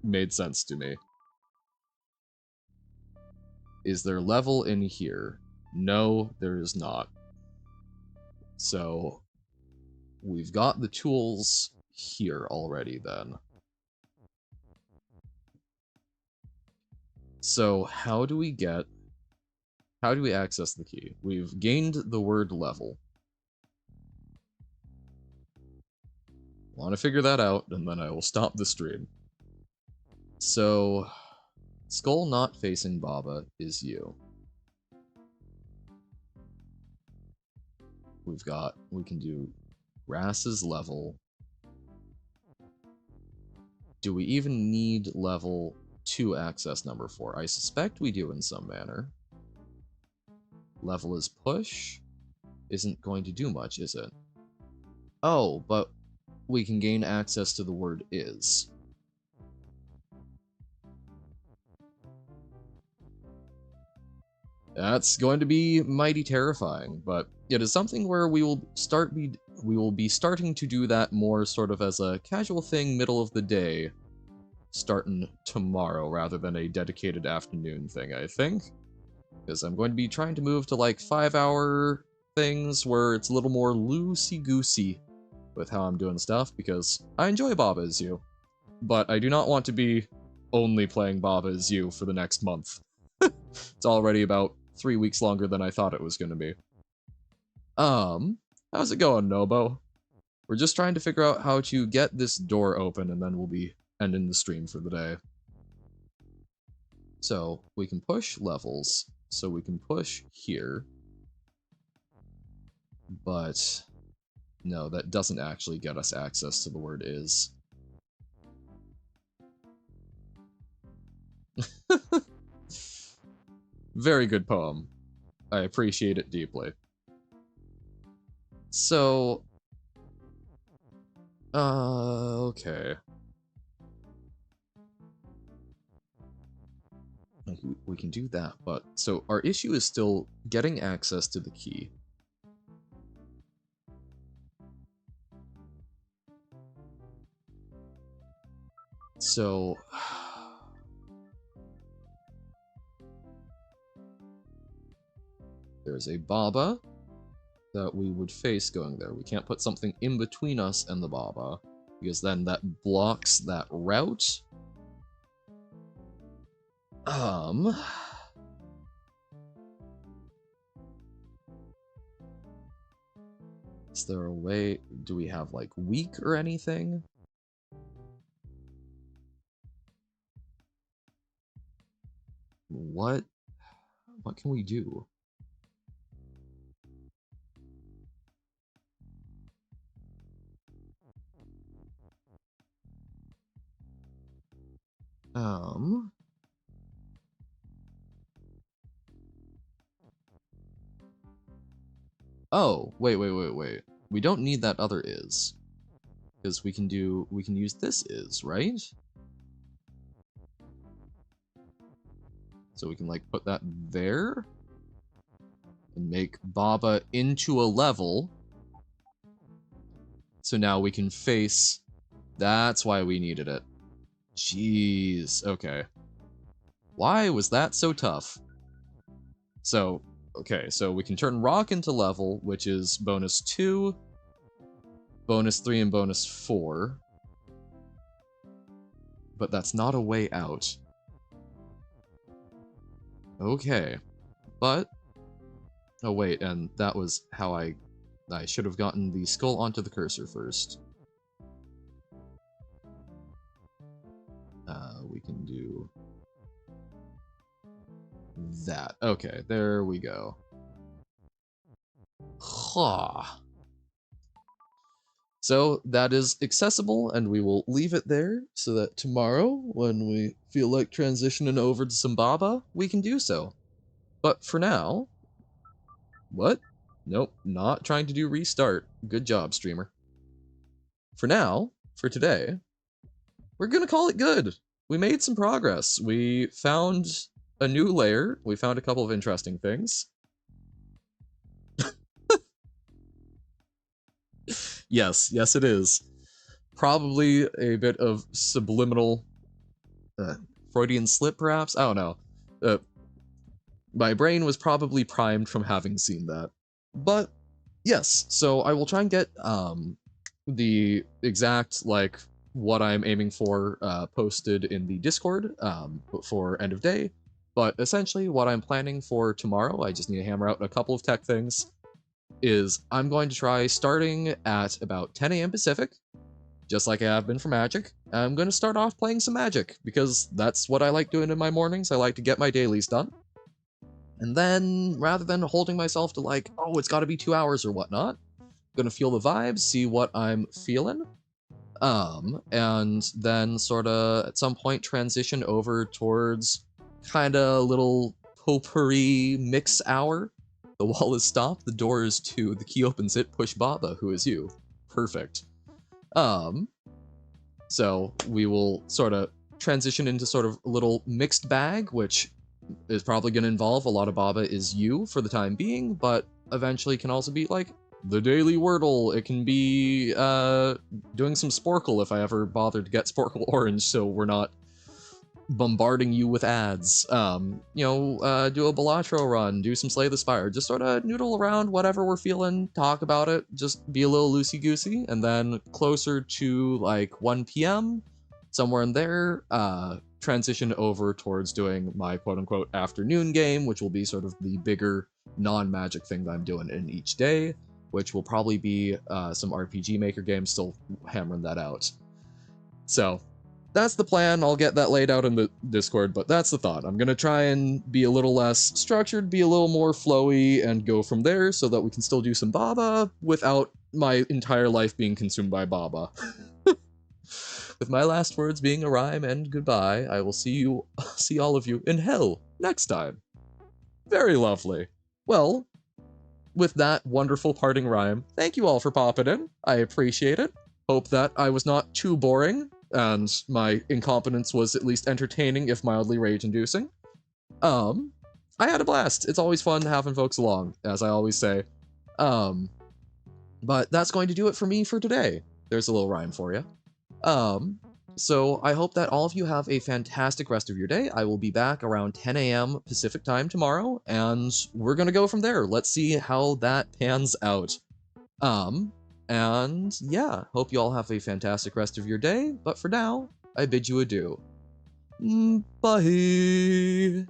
made sense to me. Is there level in here? No, there is not. So we've got the tools here already then. So how do we access the key? We've gained the word level. Want to figure that out, and then I will stop the stream. So, skull not facing Baba is you. We can do grass's level. Do we even need level 2 access number 4? I suspect we do in some manner. Level is push. Isn't going to do much, is it? Oh, but we can gain access to the word is. That's going to be mighty terrifying, but it is something where we will be starting to do that more sort of as a casual thing, middle of the day, starting tomorrow rather than a dedicated afternoon thing, I think. Because I'm going to be trying to move to like 5-hour things where it's a little more loosey-goosey with how I'm doing stuff, because I enjoy babaisyou, but I do not want to be only playing babaisyou for the next month. It's already about 3 weeks longer than I thought it was going to be. How's it going, Nobo? We're just trying to figure out how to get this door open, and then we'll be ending the stream for the day. So, we can push levels, so we can push here. But, no, that doesn't actually get us access to the word is. Very good poem. I appreciate it deeply. So... okay. We can do that, but... So, our issue is still getting access to the key. So... there's a Baba that we would face going there. We can't put something in between us and the Baba, because then that blocks that route. Is there a way? Do we have, like, weak or anything? What can we do? Oh, wait. We don't need that other is. Because we can use this is, right? So we can, like, put that there. And make Baba into a level. So now we can face... That's why we needed it. Jeez, okay. Why was that so tough? So, okay, so we can turn rock into level, which is bonus 2, bonus 3, and bonus 4. But that's not a way out. Okay, but... oh wait, and that was how I should have gotten the skull onto the cursor first. We can do... that. Okay, there we go. Ha. So that is accessible, and we will leave it there so that tomorrow, when we feel like transitioning over to some Baba, we can do so. But for now... what? Nope, not trying to do restart. Good job, streamer. For now, for today, we're gonna call it good. We made some progress. We found a new layer. We found a couple of interesting things. Yes, it is. Probably a bit of subliminal Freudian slip, perhaps? I don't know. My brain was probably primed from having seen that. But yes, so I will try and get the exact like what I'm aiming for posted in the Discord for end of day. But essentially, what I'm planning for tomorrow, I just need to hammer out a couple of tech things, is I'm going to try starting at about 10 a.m. Pacific, just like I have been for Magic. I'm going to start off playing some Magic, because that's what I like doing in my mornings. I like to get my dailies done. And then, rather than holding myself to like, oh, it's got to be 2 hours or whatnot, I'm gonna feel the vibes, see what I'm feeling, and then sort of at some point transition over towards kind of little potpourri mix hour. The wall is stopped, the door is to, the key opens it, push Baba, who is you. Perfect. Um, so we will sort of transition into sort of a little mixed bag, which is probably going to involve a lot of Baba is you for the time being, but eventually can also be like the daily Wordle. It can be doing some Sporkle if I ever bother to get Sporkle Orange, so we're not bombarding you with ads. Do a Balatro run, do some Slay the Spire, just sort of noodle around whatever we're feeling, talk about it, just be a little loosey-goosey, and then closer to like 1 p.m., somewhere in there, transition over towards doing my quote-unquote afternoon game, which will be sort of the bigger non-Magic thing that I'm doing in each day, which will probably be some RPG Maker games, still hammering that out. So that's the plan. I'll get that laid out in the Discord, but that's the thought. I'm gonna try and be a little less structured, be a little more flowy, and go from there so that we can still do some Baba without my entire life being consumed by Baba. With my last words being a rhyme and goodbye, I will see all of you in hell next time. Very lovely. Well, with that wonderful parting rhyme, thank you all for popping in. I appreciate it. Hope that I was not too boring, and my incompetence was at least entertaining, if mildly rage-inducing. I had a blast. It's always fun having folks along, as I always say. But that's going to do it for me for today. There's a little rhyme for you. So I hope that all of you have a fantastic rest of your day. I will be back around 10 a.m. Pacific time tomorrow, and we're gonna go from there. Let's see how that pans out. And yeah, hope you all have a fantastic rest of your day, but for now, I bid you adieu. Bye!